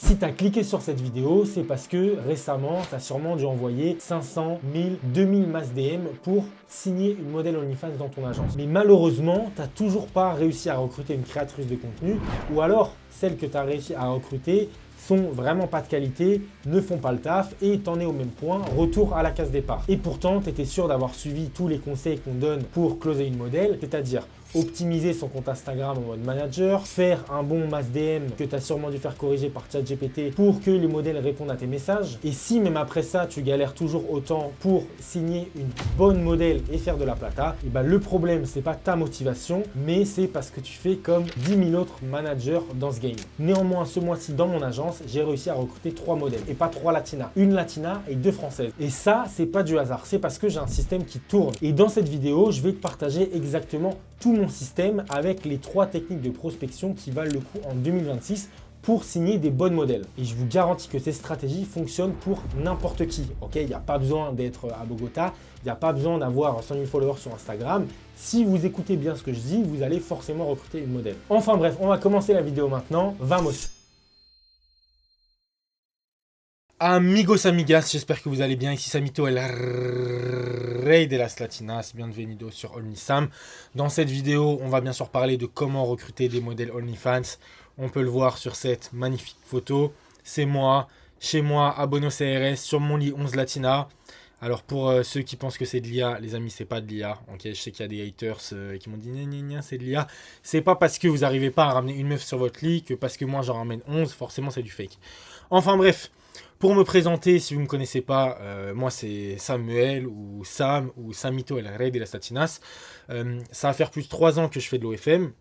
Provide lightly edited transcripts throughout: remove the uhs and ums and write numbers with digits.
Si tu as cliqué sur cette vidéo, c'est parce que récemment, tu as sûrement dû envoyer 500, 1000, 2000 mass DM pour signer une modèle OnlyFans dans ton agence. Mais malheureusement, tu n'as toujours pas réussi à recruter une créatrice de contenu, ou alors celles que tu as réussi à recruter sont vraiment pas de qualité, ne font pas le taf et t'en es au même point, retour à la case départ. Et pourtant, tu étais sûr d'avoir suivi tous les conseils qu'on donne pour closer une modèle, c'est-à-dire optimiser son compte Instagram en mode manager, faire un bon mass DM que tu as sûrement dû faire corriger par ChatGPT pour que les modèles répondent à tes messages. Et si même après ça, tu galères toujours autant pour signer une bonne modèle et faire de la plata, et ben le problème, c'est pas ta motivation, mais c'est parce que tu fais comme 10 000 autres managers dans ce game. Néanmoins, ce mois-ci, dans mon agence, j'ai réussi à recruter 3 modèles et pas 3 latinas. Une latina et 2 françaises. Et ça, c'est pas du hasard, c'est parce que j'ai un système qui tourne. Et dans cette vidéo, je vais te partager exactement tout mon système avec les 3 techniques de prospection qui valent le coup en 2026 pour signer des bonnes modèles. Et je vous garantis que ces stratégies fonctionnent pour n'importe qui. Ok, il n'y a pas besoin d'être à Bogota, il n'y a pas besoin d'avoir 100 000 followers sur Instagram. Si vous écoutez bien ce que je dis, vous allez forcément recruter une modèle. Enfin bref, on va commencer la vidéo maintenant. Vamos! Amigos, amigas, j'espère que vous allez bien. Ici Samito, el rey de las latinas. Bienvenido sur OnlySam. Dans cette vidéo, on va bien sûr parler de comment recruter des modèles OnlyFans. On peut le voir sur cette magnifique photo. C'est moi, chez moi, à Buenos Aires, sur mon lit 11 latina. Alors pour ceux qui pensent que c'est de l'IA, les amis, c'est pas de l'IA. Ok, je sais qu'il y a des haters qui m'ont dit c'est de l'IA. C'est pas parce que vous n'arrivez pas à ramener une meuf sur votre lit que parce que moi j'en ramène 11, forcément c'est du fake. Enfin bref. Pour me présenter, si vous ne me connaissez pas, moi c'est Samuel ou Sam ou Samito el rey de las latinas. Ça va faire plus de 3 ans que je fais de l'OFM.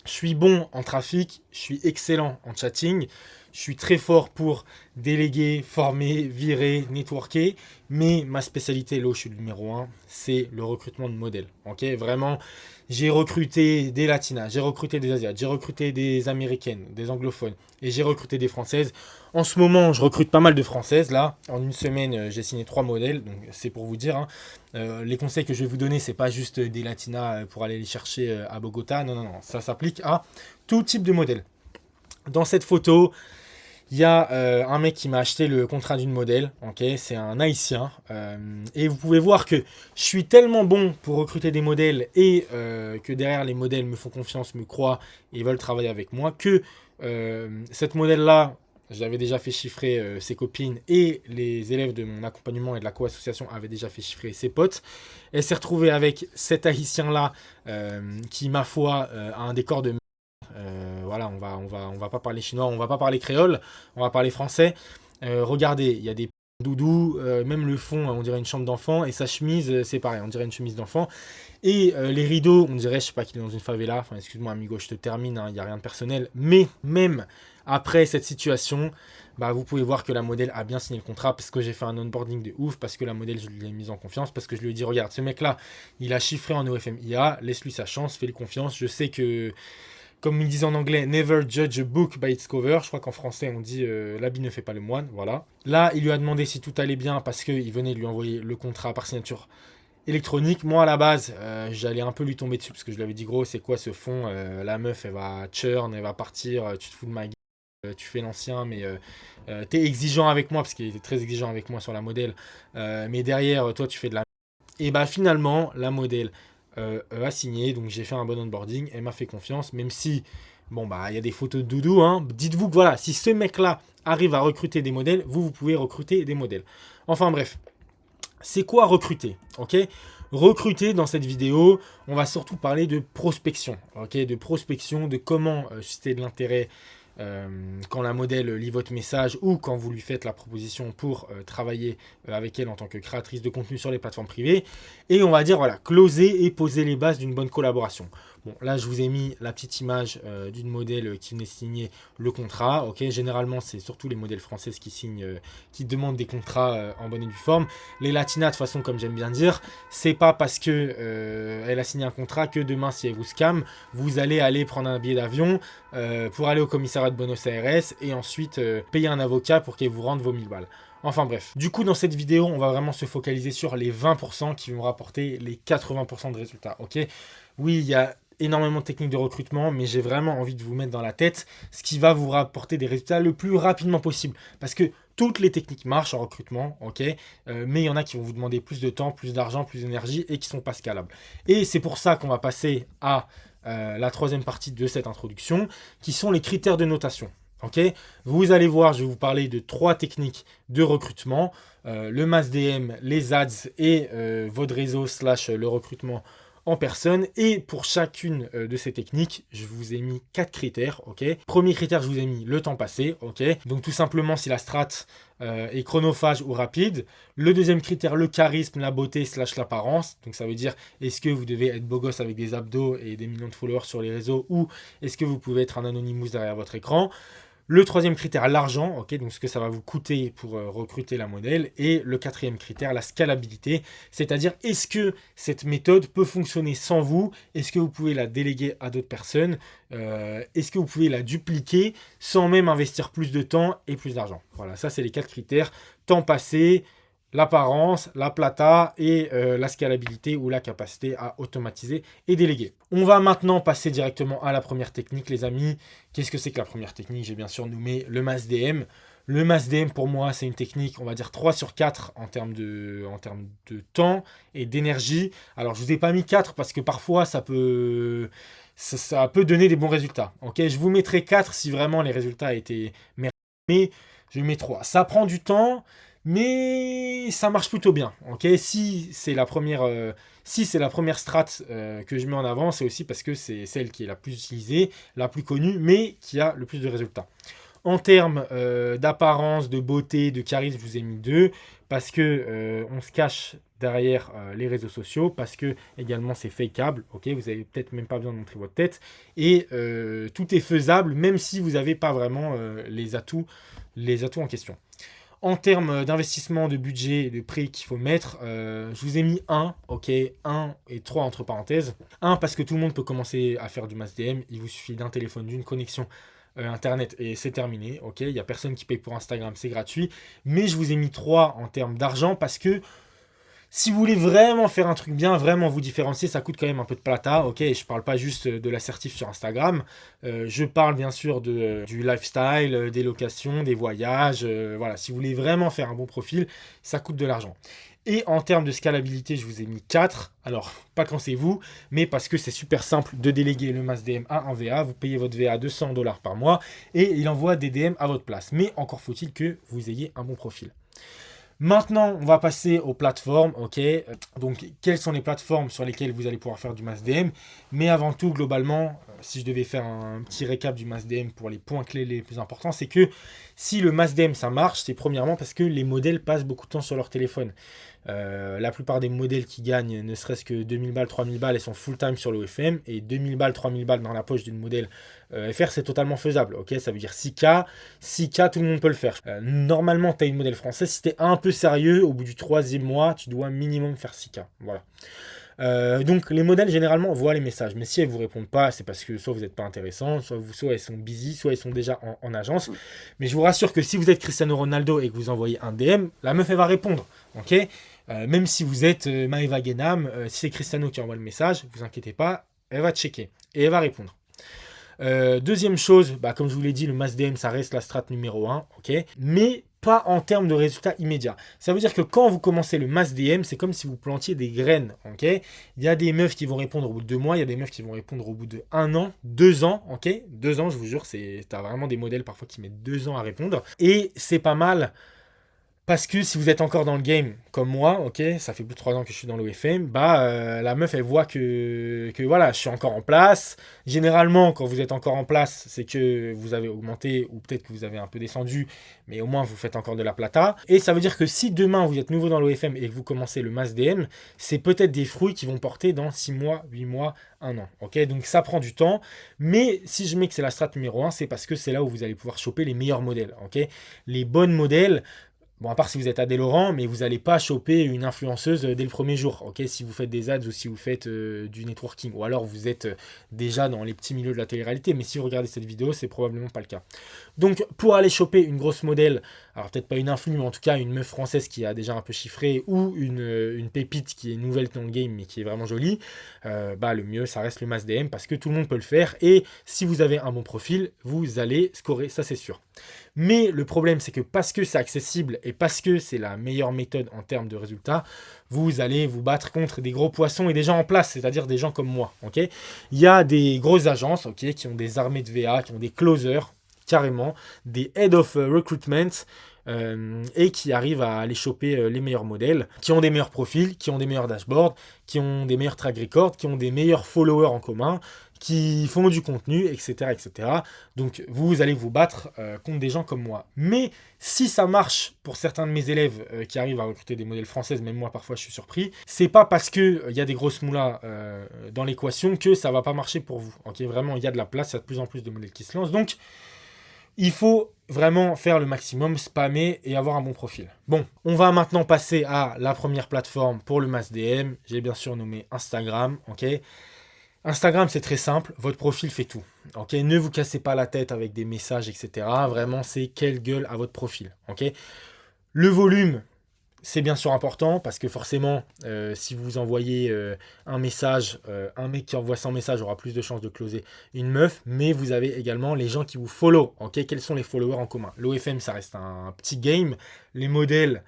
Je suis bon en trafic, je suis excellent en chatting, je suis très fort pour déléguer, former, virer, networker, mais ma spécialité, là où je suis le numéro 1, c'est le recrutement de modèles. Ok, vraiment, j'ai recruté des latinas, j'ai recruté des asiates, j'ai recruté des américaines, des anglophones, et j'ai recruté des françaises. En ce moment, je recrute pas mal de françaises. Là, en une semaine, j'ai signé 3 modèles, donc c'est pour vous dire. Hein. Les conseils que je vais vous donner, c'est pas juste des latinas pour aller les chercher à Bogota. Non, non, non, ça s'applique à tout type de modèle. Dans cette photo, il y a un mec qui m'a acheté le contrat d'une modèle, ok, c'est un haïtien, et vous pouvez voir que je suis tellement bon pour recruter des modèles et que derrière les modèles me font confiance, me croient et veulent travailler avec moi, que cette modèle-là, j'avais déjà fait chiffrer ses copines et les élèves de mon accompagnement et de la co-association avaient déjà fait chiffrer ses potes. Elle s'est retrouvée avec cet haïtien-là qui, ma foi, a un décor de voilà, on va pas parler chinois, on va pas parler créole, on va parler français. Regardez, il y a des doudous, même le fond, on dirait une chambre d'enfant, et sa chemise, c'est pareil, on dirait une chemise d'enfant. Et les rideaux, on dirait, je sais pas, qu'il est dans une favela. Enfin, excuse-moi, amigo, je te termine, il n'y a rien de personnel. Mais même après cette situation, bah, vous pouvez voir que la modèle a bien signé le contrat parce que j'ai fait un onboarding de ouf, parce que la modèle, je lui ai mise en confiance, parce que je lui ai dit, regarde, ce mec-là, il a chiffré en OFM IA, laisse-lui sa chance, fais-lui confiance. Je sais que, comme ils disent en anglais, never judge a book by its cover. Je crois qu'en français, on dit l'habit ne fait pas le moine. Voilà. Là, il lui a demandé si tout allait bien parce qu'il venait de lui envoyer le contrat par signature électronique. Moi, à la base, j'allais un peu lui tomber dessus parce que je lui avais dit, gros, c'est quoi ce fond? La meuf, elle va churn, elle va partir, tu te fous de ma gueule, tu fais l'ancien, mais t'es exigeant avec moi parce qu'il était très exigeant avec moi sur la modèle. Mais derrière, toi, tu fais de la. Et bah, finalement, la modèle a signé, donc j'ai fait un bon onboarding, elle m'a fait confiance, même si, bon, bah, il y a des photos de doudou, hein. Dites-vous que voilà, si ce mec-là arrive à recruter des modèles, vous pouvez recruter des modèles. Enfin, bref. C'est quoi recruter? Ok, recruter dans cette vidéo, on va surtout parler de prospection. Ok, de prospection, de comment susciter de l'intérêt quand la modèle lit votre message ou quand vous lui faites la proposition pour travailler avec elle en tant que créatrice de contenu sur les plateformes privées. Et on va dire, voilà, closer et poser les bases d'une bonne collaboration. Bon, là, je vous ai mis la petite image d'une modèle qui venait signer le contrat. Ok, généralement, c'est surtout les modèles françaises qui signent, qui demandent des contrats en bonne et due forme. Les latinas, de toute façon, comme j'aime bien dire, c'est pas parce que elle a signé un contrat que demain, si elle vous scam, vous allez aller prendre un billet d'avion pour aller au commissariat de Buenos Aires et ensuite payer un avocat pour qu'il vous rende vos 1000 balles. Enfin bref, du coup dans cette vidéo on va vraiment se focaliser sur les 20% qui vont rapporter les 80% de résultats, ok? Oui, il y a énormément de techniques de recrutement, mais j'ai vraiment envie de vous mettre dans la tête ce qui va vous rapporter des résultats le plus rapidement possible. Parce que toutes les techniques marchent en recrutement, ok, mais il y en a qui vont vous demander plus de temps, plus d'argent, plus d'énergie et qui ne sont pas scalables. Et c'est pour ça qu'on va passer à la troisième partie de cette introduction, qui sont les critères de notation. Okay, vous allez voir, je vais vous parler de 3 techniques de recrutement, le mass DM, les ads et votre réseau / le recrutement en personne. Et pour chacune de ces techniques, je vous ai mis 4 critères. Okay. Premier critère, je vous ai mis le temps passé. Okay. Donc tout simplement si la strat est chronophage ou rapide. Le deuxième critère, le charisme, la beauté / l'apparence. Donc ça veut dire, est-ce que vous devez être beau gosse avec des abdos et des millions de followers sur les réseaux, ou est-ce que vous pouvez être un anonymous derrière votre écran. Le troisième critère, l'argent, okay, donc ce que ça va vous coûter pour recruter la modèle. Et le quatrième critère, la scalabilité, c'est-à-dire est-ce que cette méthode peut fonctionner sans vous? Est-ce que vous pouvez la déléguer à d'autres personnes? Est-ce que vous pouvez la dupliquer sans même investir plus de temps et plus d'argent? Voilà, ça c'est les 4 critères. Temps passé, l'apparence, la plata et la scalabilité ou la capacité à automatiser et déléguer. On va maintenant passer directement à la première technique, les amis. Qu'est-ce que c'est que la première technique? J'ai bien sûr nommé le mass DM. Le mass DM, pour moi, c'est une technique, on va dire 3 sur 4 en termes de temps et d'énergie. Alors, je ne vous ai pas mis 4 parce que parfois, ça peut donner des bons résultats. Okay, je vous mettrai 4 si vraiment les résultats étaient merveilleux, mais je mets 3. Ça prend du temps, mais ça marche plutôt bien. Okay, si c'est la première strat que je mets en avant, c'est aussi parce que c'est celle qui est la plus utilisée, la plus connue, mais qui a le plus de résultats. En termes d'apparence, de beauté, de charisme, je vous ai mis 2 parce que on se cache derrière les réseaux sociaux, parce que également c'est fakeable, ok, vous n'avez peut-être même pas besoin de montrer votre tête, et tout est faisable même si vous n'avez pas vraiment les atouts en question. En termes d'investissement, de budget et de prix qu'il faut mettre, je vous ai mis 1, ok, 1 et 3 entre parenthèses. 1 parce que tout le monde peut commencer à faire du mass DM, il vous suffit d'un téléphone, d'une connexion internet et c'est terminé, ok, il n'y a personne qui paye pour Instagram, c'est gratuit. Mais je vous ai mis 3 en termes d'argent parce que si vous voulez vraiment faire un truc bien, vraiment vous différencier, ça coûte quand même un peu de plata, ok. Je parle pas juste de l'assertif sur Instagram, je parle bien sûr du lifestyle, des locations, des voyages, voilà. Si vous voulez vraiment faire un bon profil, ça coûte de l'argent. Et en termes de scalabilité, je vous ai mis 4. Alors, pas quand c'est vous, mais parce que c'est super simple de déléguer le mass DM à un VA. Vous payez votre VA 200 $ par mois et il envoie des DM à votre place. Mais encore faut-il que vous ayez un bon profil. Maintenant, on va passer aux plateformes, ok. Donc, quelles sont les plateformes sur lesquelles vous allez pouvoir faire du mass DM? Mais avant tout, globalement, si je devais faire un petit récap du mass DM pour les points clés les plus importants, c'est que si le mass DM ça marche, c'est premièrement parce que les modèles passent beaucoup de temps sur leur téléphone. La plupart des modèles qui gagnent ne serait-ce que 2000 balles, 3000 balles, elles sont full-time sur l'OFM, et 2000 balles, 3000 balles dans la poche d'une modèle FR, c'est totalement faisable, ok. Ça veut dire 6K, tout le monde peut le faire. Normalement, tu as une modèle française, si tu es un peu sérieux, au bout du 3e mois, tu dois minimum faire 6K, voilà. Donc les modèles généralement voient les messages, mais si elles vous répondent pas, c'est parce que soit vous n'êtes pas intéressant, soit elles sont busy, soit elles sont déjà en agence. Mais je vous rassure que si vous êtes Cristiano Ronaldo et que vous envoyez un DM, la meuf elle va répondre, ok. Même si vous êtes Maëva Guénam, si c'est Cristiano qui envoie le message, vous inquiétez pas, elle va checker et elle va répondre. Deuxième chose, comme je vous l'ai dit, le mass DM ça reste la strat numéro 1, ok, mais pas en termes de résultats immédiats. Ça veut dire que quand vous commencez le mass DM, c'est comme si vous plantiez des graines, ok. Il y a des meufs qui vont répondre au bout de 2 mois, il y a des meufs qui vont répondre au bout de 1 an, 2 ans, ok. 2 ans, je vous jure, t'as vraiment des modèles parfois qui mettent 2 ans à répondre, et c'est pas mal. Parce que si vous êtes encore dans le game, comme moi, ok, ça fait plus de 3 ans que je suis dans l'OFM, la meuf, elle voit que voilà, je suis encore en place. Généralement, quand vous êtes encore en place, c'est que vous avez augmenté ou peut-être que vous avez un peu descendu, mais au moins, vous faites encore de la plata. Et ça veut dire que si demain, vous êtes nouveau dans l'OFM et que vous commencez le mass DM, c'est peut-être des fruits qui vont porter dans 6 mois, 8 mois, 1 an, ok. Donc, ça prend du temps, mais si je mets que c'est la strat numéro 1, c'est parce que c'est là où vous allez pouvoir choper les meilleurs modèles, ok. Les bonnes modèles. Bon, à part si vous êtes Adèle Laurent, mais vous n'allez pas choper une influenceuse dès le premier jour, ok, si vous faites des ads ou si vous faites du networking, ou alors vous êtes déjà dans les petits milieux de la télé-réalité, mais si vous regardez cette vidéo, c'est probablement pas le cas. Donc, pour aller choper une grosse modèle, alors peut-être pas une influe, mais en tout cas une meuf française qui a déjà un peu chiffré, ou une pépite qui est nouvelle dans le game, mais qui est vraiment jolie, le mieux, ça reste le mass DM, parce que tout le monde peut le faire, et si vous avez un bon profil, vous allez scorer, ça c'est sûr. Mais le problème, c'est que parce que c'est accessible, et parce que c'est la meilleure méthode en termes de résultats, vous allez vous battre contre des gros poissons et des gens en place, c'est-à-dire des gens comme moi, ok. Il y a des grosses agences, ok, qui ont des armées de VA, qui ont des closers, carrément, des head of recruitment, et qui arrivent à aller choper les meilleurs modèles, qui ont des meilleurs profils, qui ont des meilleurs dashboards, qui ont des meilleurs track records, qui ont des meilleurs followers en commun, qui font du contenu, etc. etc. Donc vous allez vous battre contre des gens comme moi. Mais si ça marche pour certains de mes élèves qui arrivent à recruter des modèles françaises, même moi parfois je suis surpris, c'est pas parce qu'il y a des grosses moulas dans l'équation que ça va pas marcher pour vous. Ok, vraiment il y a de la place, il y a de plus en plus de modèles qui se lancent. Donc il faut vraiment faire le maximum, spammer et avoir un bon profil. Bon, on va maintenant passer à la première plateforme pour le mass DM. J'ai bien sûr nommé Instagram, ok. Instagram, c'est très simple, votre profil fait tout. Ok, ne vous cassez pas la tête avec des messages, etc. Vraiment, c'est quelle gueule à votre profil. Ok, le volume, c'est bien sûr important parce que forcément, si vous envoyez un message, un mec qui envoie 100 messages aura plus de chances de closer une meuf, mais vous avez également les gens qui vous follow. Ok, quels sont les followers en commun? L'OFM, ça reste un petit game. Les modèles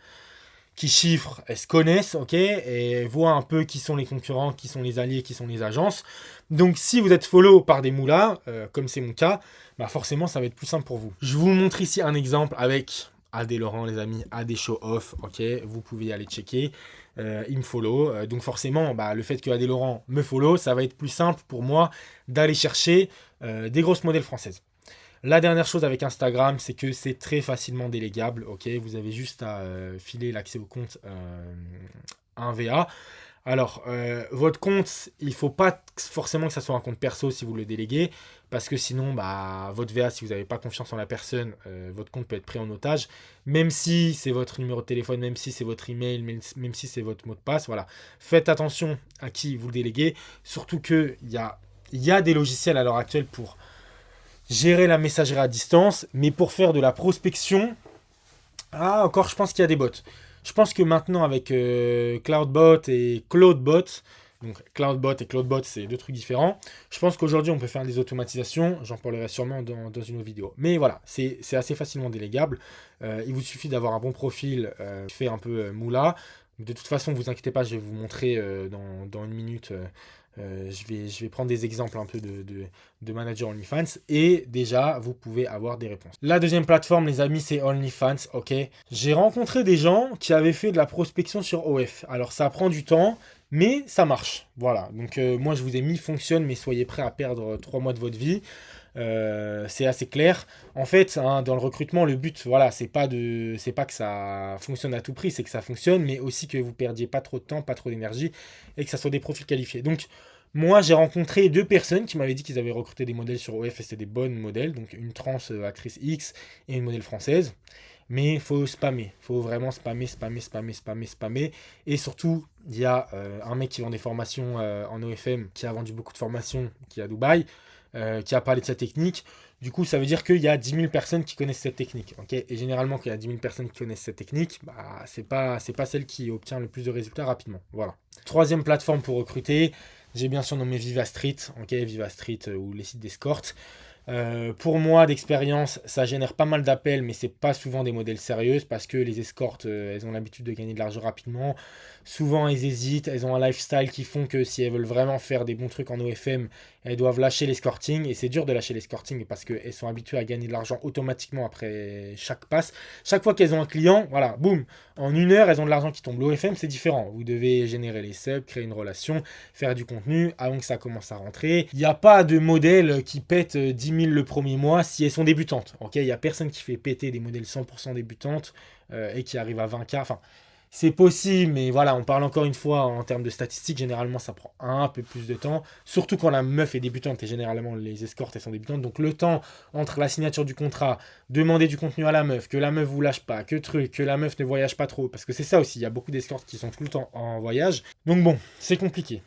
qui chiffrent, elles se connaissent, ok, et voient un peu qui sont les concurrents, qui sont les alliés, qui sont les agences. Donc si vous êtes follow par des moulas, comme c'est mon cas, bah forcément ça va être plus simple pour vous. Je vous montre ici un exemple avec AD Laurent, les amis, AD Show Off, ok, vous pouvez y aller checker. Il me follow, donc forcément le fait que AD Laurent me follow, ça va être plus simple pour moi d'aller chercher des grosses modèles françaises. La dernière chose avec Instagram, c'est que c'est très facilement délégable. Ok, vous avez juste à filer l'accès au compte à un VA. Alors, votre compte, il ne faut pas forcément que ça soit un compte perso si vous le déléguez, parce que sinon, votre VA, si vous n'avez pas confiance en la personne, votre compte peut être pris en otage, même si c'est votre numéro de téléphone, même si c'est votre email, même si c'est votre mot de passe. Voilà, faites attention à qui vous le déléguez, surtout qu'il y a des logiciels à l'heure actuelle pour gérer la messagerie à distance, mais pour faire de la prospection, encore je pense qu'il y a des bots. Je pense que maintenant avec Cloudbot et Cloudbot, donc Cloudbot et Cloudbot c'est deux trucs différents, je pense qu'aujourd'hui on peut faire des automatisations, j'en parlerai sûrement dans une autre vidéo. Mais voilà, c'est assez facilement délégable, il vous suffit d'avoir un bon profil qui fait un peu moula. De toute façon, vous inquiétez pas, je vais vous montrer dans une minute. Je vais prendre des exemples un peu de manager OnlyFans et déjà vous pouvez avoir des réponses. La deuxième plateforme, les amis, c'est OnlyFans. Ok, j'ai rencontré des gens qui avaient fait de la prospection sur OF. Alors ça prend du temps, mais ça marche. Voilà, donc moi je vous ai mis fonctionne, mais soyez prêts à perdre 3 mois de votre vie. C'est assez clair. En fait, dans le recrutement, le but, voilà, c'est pas que ça fonctionne à tout prix, c'est que ça fonctionne, mais aussi que vous perdiez pas trop de temps, pas trop d'énergie, et que ça soit des profils qualifiés. Donc, moi, j'ai rencontré 2 personnes qui m'avaient dit qu'ils avaient recruté des modèles sur OF et c'était des bonnes modèles, donc une trans actrice X et une modèle française. Mais il faut spammer, il faut vraiment spammer. Et surtout, il y a un mec qui vend des formations en OFM, qui a vendu beaucoup de formations, qui est à Dubaï, qui a parlé de sa technique. Du coup, ça veut dire qu'il y a 10 000 personnes qui connaissent cette technique. Okay, et généralement, quand il y a 10 000 personnes qui connaissent cette technique, c'est pas celle qui obtient le plus de résultats rapidement. Voilà. Troisième plateforme pour recruter, j'ai bien sûr nommé Viva Street, Viva Street ou les sites d'escorte. Pour moi, d'expérience, ça génère pas mal d'appels, mais c'est pas souvent des modèles sérieux parce que les escortes, elles ont l'habitude de gagner de l'argent rapidement. Souvent, elles hésitent, elles ont un lifestyle qui font que si elles veulent vraiment faire des bons trucs en OFM, elles doivent lâcher l'escorting. Et c'est dur de lâcher l'escorting parce qu'elles sont habituées à gagner de l'argent automatiquement après chaque passe. Chaque fois qu'elles ont un client, voilà, boum, en 1 heure, elles ont de l'argent qui tombe. L'OFM, c'est différent. Vous devez générer les subs, créer une relation, faire du contenu avant que ça commence à rentrer. Il n'y a pas de modèle qui pète 10 000 le premier mois si elles sont débutantes. Il n'y a personne qui fait péter des modèles 100% débutantes et qui arrive à 20K. Enfin, C'est possible, mais voilà, on parle encore une fois en termes de statistiques, généralement ça prend un peu plus de temps, surtout quand la meuf est débutante, et généralement les escortes elles sont débutantes, donc le temps entre la signature du contrat, demander du contenu à que la meuf vous lâche pas, que la meuf ne voyage pas trop, parce que c'est ça aussi, il y a beaucoup d'escortes qui sont tout le temps en voyage, donc bon, c'est compliqué,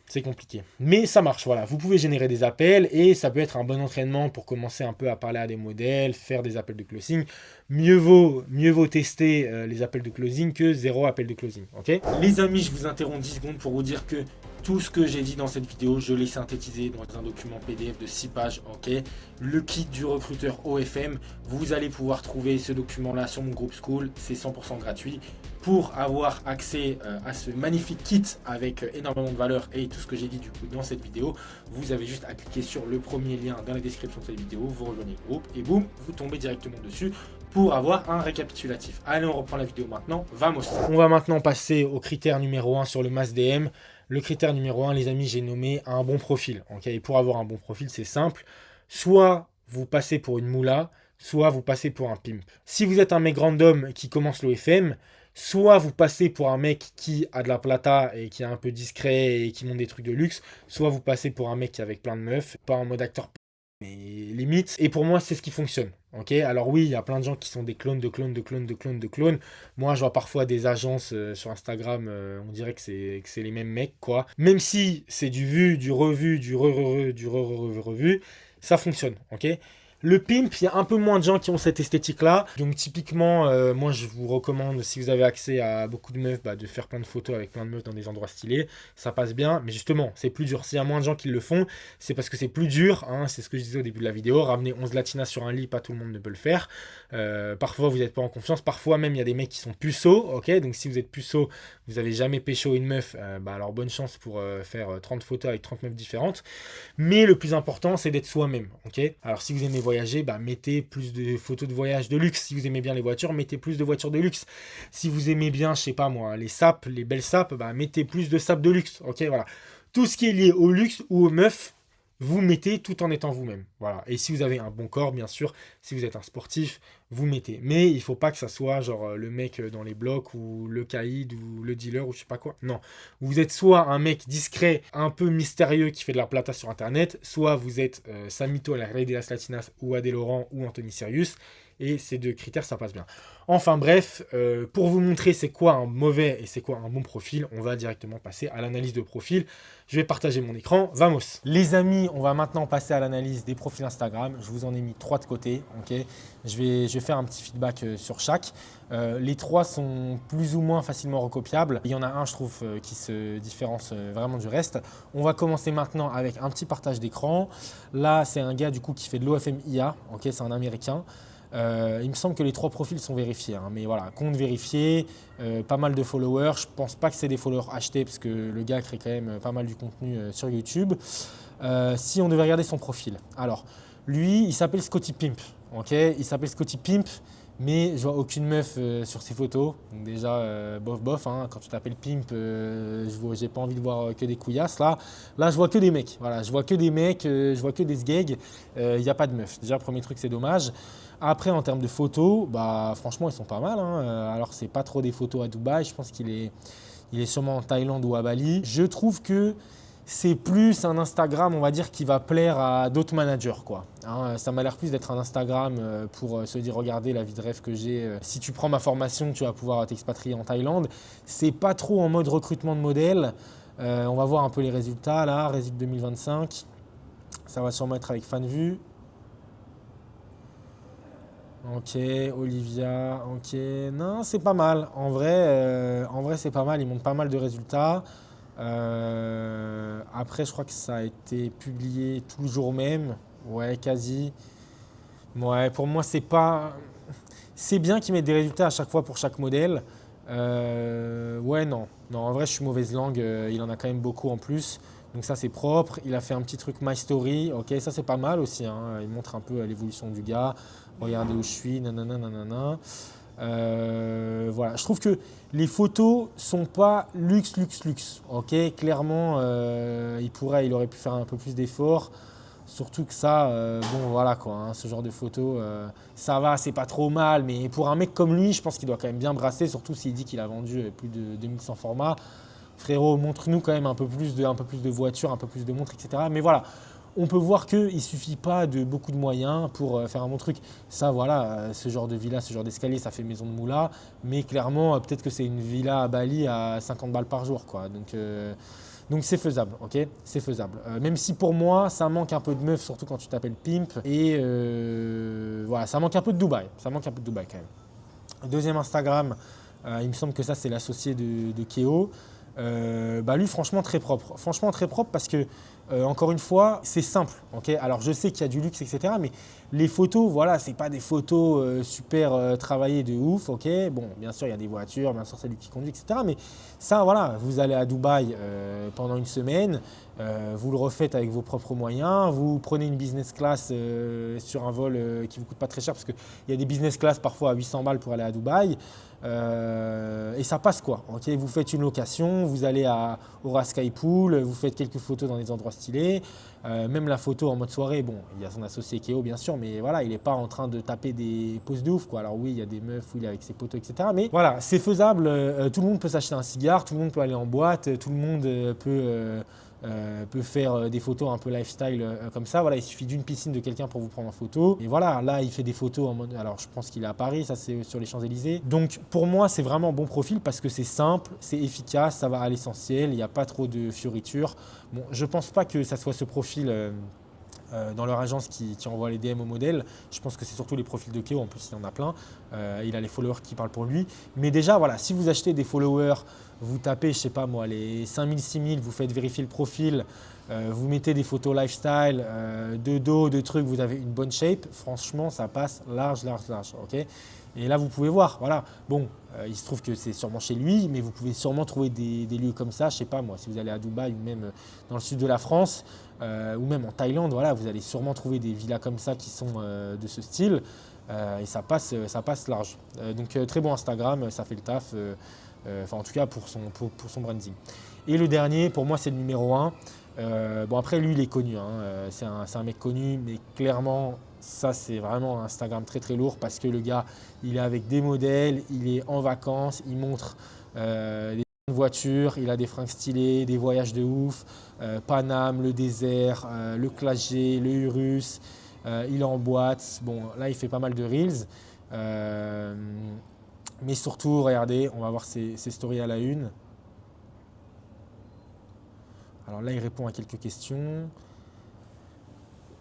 mais ça marche, voilà, vous pouvez générer des appels, et ça peut être un bon entraînement pour commencer un peu à parler à des modèles, faire des appels de closing. Mieux vaut tester les appels de closing que zéro appel de closing, ok? Les amis, je vous interromps 10 secondes pour vous dire que tout ce que j'ai dit dans cette vidéo, je l'ai synthétisé dans un document PDF de 6 pages, ok? Le kit du recruteur OFM, vous allez pouvoir trouver ce document-là sur mon groupe School, c'est 100% gratuit. Pour avoir accès à ce magnifique kit avec énormément de valeur et tout ce que j'ai dit du coup dans cette vidéo, vous avez juste à cliquer sur le premier lien dans la description de cette vidéo, vous rejoignez le groupe et boum, vous tombez directement dessus pour avoir un récapitulatif. Allez, on reprend la vidéo maintenant, vamos. On va maintenant passer au critère numéro 1 sur le MassDM. Le critère numéro 1, les amis, j'ai nommé un bon profil. Okay, et pour avoir un bon profil, c'est simple. Soit vous passez pour une moula, soit vous passez pour un pimp. Si vous êtes un mec random qui commence l'OFM, soit vous passez pour un mec qui a de la plata et qui est un peu discret et qui monte des trucs de luxe, soit vous passez pour un mec qui est avec plein de meufs, pas en mode acteur mais limite. Et pour moi, c'est ce qui fonctionne. Ok, alors oui, il y a plein de gens qui sont des clones de clones de clones de clones de clones. Moi, je vois parfois des agences sur Instagram, on dirait que c'est les mêmes mecs, quoi. Même si c'est du vu, du revu, du revu, ça fonctionne, ok. Le pimp, il y a un peu moins de gens qui ont cette esthétique-là. Donc typiquement, moi je vous recommande, si vous avez accès à beaucoup de meufs, de faire plein de photos avec plein de meufs dans des endroits stylés. Ça passe bien, mais justement, c'est plus dur. S'il y a moins de gens qui le font, c'est parce que c'est plus dur. Hein, c'est ce que je disais au début de la vidéo. Ramener 11 latinas sur un lit, pas tout le monde ne peut le faire. Parfois, vous n'êtes pas en confiance. Parfois même, il y a des mecs qui sont puceaux. Ok, donc si vous êtes puceau, vous n'avez jamais pécho une meuf, alors bonne chance pour faire 30 photos avec 30 meufs différentes. Mais le plus important, c'est d'être soi-même. Ok, alors si vous aimez voyager, mettez plus de photos de voyage de luxe. Si vous aimez bien les voitures, mettez plus de voitures de luxe. Si vous aimez bien, je sais pas moi, les sapes, les belles sapes, mettez plus de sapes de luxe. Ok, voilà. Tout ce qui est lié au luxe ou aux meufs, vous mettez tout en étant vous-même. Voilà. Et si vous avez un bon corps, bien sûr, si vous êtes un sportif, vous mettez. Mais il faut pas que ça soit genre le mec dans les blocs ou le caïd ou le dealer ou je sais pas quoi. Non. Vous êtes soit un mec discret, un peu mystérieux qui fait de la plata sur internet, soit vous êtes Samito à la Rey de las Latinas ou Adé Laurent ou Anthony Sirius. Et ces deux critères, ça passe bien. Enfin bref, pour vous montrer c'est quoi un mauvais et c'est quoi un bon profil, on va directement passer à l'analyse de profil. Je vais partager mon écran, vamos. Les amis, on va maintenant passer à l'analyse des profils Instagram. Je vous en ai mis 3 de côté. Okay, je vais faire un petit feedback sur chaque. Les 3 sont plus ou moins facilement recopiables. Il y en a un, je trouve, qui se différencie vraiment du reste. On va commencer maintenant avec un petit partage d'écran. Là, c'est un gars du coup qui fait de l'OFM IA. Okay, c'est un Américain. Il me semble que les 3 profils sont vérifiés, hein, mais voilà, compte vérifié, pas mal de followers. Je pense pas que c'est des followers achetés parce que le gars crée quand même pas mal du contenu sur YouTube. Si on devait regarder son profil, alors lui, il s'appelle Scotty Pimp. Okay, il s'appelle Scotty Pimp, mais je vois aucune meuf sur ses photos. Donc déjà, bof, hein, quand tu t'appelles Pimp, j'ai pas envie de voir que des couillasses. Là, je vois que des mecs. Voilà, je vois que des mecs, je vois que des sgags. Il n'y a pas de meuf. Déjà, premier truc, c'est dommage. Après, en termes de photos, franchement, ils sont pas mal. Hein. Alors, c'est pas trop des photos à Dubaï. Je pense qu'il est sûrement en Thaïlande ou à Bali. Je trouve que c'est plus un Instagram, on va dire, qui va plaire à d'autres managers, quoi. Hein, ça m'a l'air plus d'être un Instagram pour se dire, regardez la vie de rêve que j'ai. Si tu prends ma formation, tu vas pouvoir t'expatrier en Thaïlande. C'est pas trop en mode recrutement de modèles. On va voir un peu les résultats, là, résultats 2025. Ça va sûrement être avec FanVue. Ok, Olivia, ok. Non, c'est pas mal. En vrai, c'est pas mal. Il montre pas mal de résultats. Après, je crois que ça a été publié tout le jour même. Ouais, quasi. Ouais, pour moi, c'est pas. C'est bien qu'ils mettent des résultats à chaque fois pour chaque modèle. Ouais, non. Non, en vrai, je suis mauvaise langue. Il en a quand même beaucoup en plus. Donc ça, c'est propre. Il a fait un petit truc My Story. Ok, ça, c'est pas mal aussi. Hein. Il montre un peu l'évolution du gars. Regardez où je suis, nanana, nanana. Voilà, je trouve que les photos sont pas luxe. Ok, clairement, il aurait pu faire un peu plus d'efforts. Surtout que ça, bon voilà quoi, hein, ce genre de photo, ça va, c'est pas trop mal, mais pour un mec comme lui, je pense qu'il doit quand même bien brasser, surtout s'il dit qu'il a vendu plus de 2100 formats. Frérot, montre-nous quand même un peu plus de voitures, un peu plus de montres, etc. Mais voilà, on peut voir qu'il ne suffit pas de beaucoup de moyens pour faire un bon truc. Ça, voilà, ce genre de villa, ce genre d'escalier, ça fait maison de moula. Mais clairement, peut-être que c'est une villa à Bali à 50 balles par jour, quoi. Donc c'est faisable, ok? C'est faisable. Même si pour moi, ça manque un peu de meuf, surtout quand tu t'appelles Pimp. Et voilà, ça manque un peu de Dubaï. Ça manque un peu de Dubaï quand même. Deuxième Instagram, il me semble que ça, c'est l'associé de Keo. Bah lui, franchement, très propre. Franchement, très propre parce que, encore une fois, c'est simple. Okay, alors, je sais qu'il y a du luxe, etc. Mais les photos, voilà, c'est pas des photos super travaillées de ouf. Ok, bon, bien sûr, il y a des voitures, bien sûr, c'est lui qui conduit, etc. Mais ça, voilà, vous allez à Dubaï pendant une semaine, vous le refaites avec vos propres moyens, vous prenez une business class sur un vol qui vous coûte pas très cher parce qu'il y a des business class parfois à 800 balles pour aller à Dubaï. Et ça passe quoi, okay, vous faites une location, vous allez au Ras Sky Pool, vous faites quelques photos dans des endroits stylés, même la photo en mode soirée, bon, il y a son associé Keo bien sûr, mais voilà, il n'est pas en train de taper des poses de ouf quoi. Alors oui, il y a des meufs où il est avec ses potos, etc. Mais voilà, c'est faisable, tout le monde peut s'acheter un cigare, tout le monde peut aller en boîte, tout le monde peut faire des photos un peu lifestyle comme ça. Voilà, il suffit d'une piscine de quelqu'un pour vous prendre en photo. Et voilà, là, il fait des photos en mode. Alors, je pense qu'il est à Paris, ça c'est sur les Champs-Élysées. Donc, pour moi, c'est vraiment un bon profil parce que c'est simple, c'est efficace, ça va à l'essentiel, il n'y a pas trop de fioritures. Bon, je pense pas que ça soit ce profil. Dans leur agence qui envoie les DM au modèle. Je pense que c'est surtout les profils de Keo, en plus il y en a plein. Il a les followers qui parlent pour lui. Mais déjà, voilà, si vous achetez des followers, vous tapez, je sais pas moi, les 5000, 6000, vous faites vérifier le profil, vous mettez des photos lifestyle, de dos, de trucs, vous avez une bonne shape, franchement, ça passe large, large, large. Okay, et là, vous pouvez voir, voilà. Bon, il se trouve que c'est sûrement chez lui, mais vous pouvez sûrement trouver des lieux comme ça, je sais pas moi, si vous allez à Dubaï ou même dans le sud de la France, ou même en Thaïlande, voilà, vous allez sûrement trouver des villas comme ça qui sont de ce style, et ça passe large. Donc très bon Instagram, ça fait le taf, enfin en tout cas pour son branding. Et le dernier, pour moi, c'est le numéro 1. Bon après, lui, il est connu, hein, c'est un mec connu, mais clairement, ça c'est vraiment un Instagram très très lourd parce que le gars, il est avec des modèles, il est en vacances, il montre des voitures, il a des fringues stylées, des voyages de ouf, Paname, le désert, le Clash G, le Urus, il est en boîte. Bon, là, il fait pas mal de reels. Mais surtout, regardez, on va voir ses stories à la une. Alors là, il répond à quelques questions.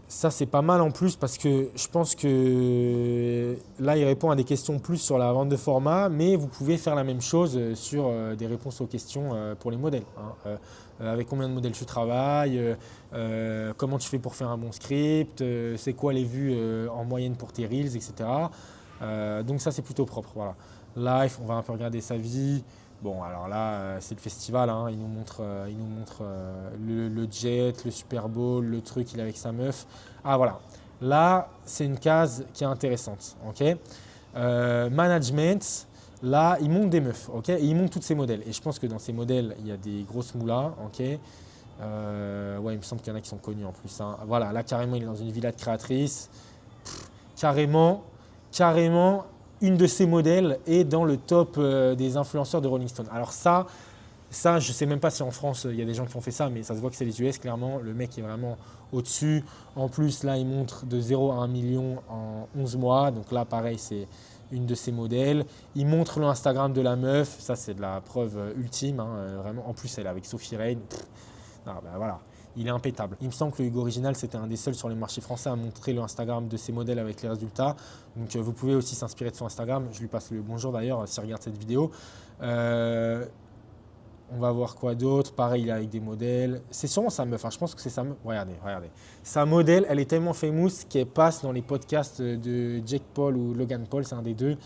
Ça, c'est pas mal en plus parce que je pense que là, il répond à des questions plus sur la vente de format, mais vous pouvez faire la même chose sur des réponses aux questions pour les modèles, hein. Avec combien de modèles tu travailles, comment tu fais pour faire un bon script, c'est quoi les vues en moyenne pour tes reels, etc. Donc ça, c'est plutôt propre. Voilà. Live, on va un peu regarder sa vie. Bon, alors là, c'est le festival, hein. Il nous montre le jet, le Super Bowl, le truc, il est avec sa meuf. Ah voilà, là, c'est une case qui est intéressante. Okay, management, là, il monte des meufs. Okay, et il monte tous ses modèles. Et je pense que dans ces modèles, il y a des grosses moulas. Okay, ouais, il me semble qu'il y en a qui sont connus en plus, hein. Voilà, là, carrément, il est dans une villa de créatrice. Carrément, une de ces modèles est dans le top des influenceurs de Rolling Stone. Alors ça, je ne sais même pas si en France il y a des gens qui ont fait ça, mais ça se voit que c'est les US clairement. Le mec est vraiment au-dessus. En plus, là, il montre de 0 à 1 million en 11 mois. Donc là, pareil, c'est une de ces modèles. Il montre le Instagram de la meuf. Ça, c'est de la preuve ultime, hein, vraiment. En plus, elle est avec Sophie Reign. Ah, ben voilà. Il est impétable. Il me semble que le Hugo Original, c'était un des seuls sur les marchés français à montrer le Instagram de ses modèles avec les résultats. Donc vous pouvez aussi s'inspirer de son Instagram. Je lui passe le bonjour d'ailleurs s'il regarde cette vidéo. On va voir quoi d'autre. Pareil, il est avec des modèles. C'est sûrement sa meuf. Hein. Je pense que c'est sa meuf. Regardez. Sa modèle, elle est tellement famous qu'elle passe dans les podcasts de Jake Paul ou Logan Paul. C'est un des deux.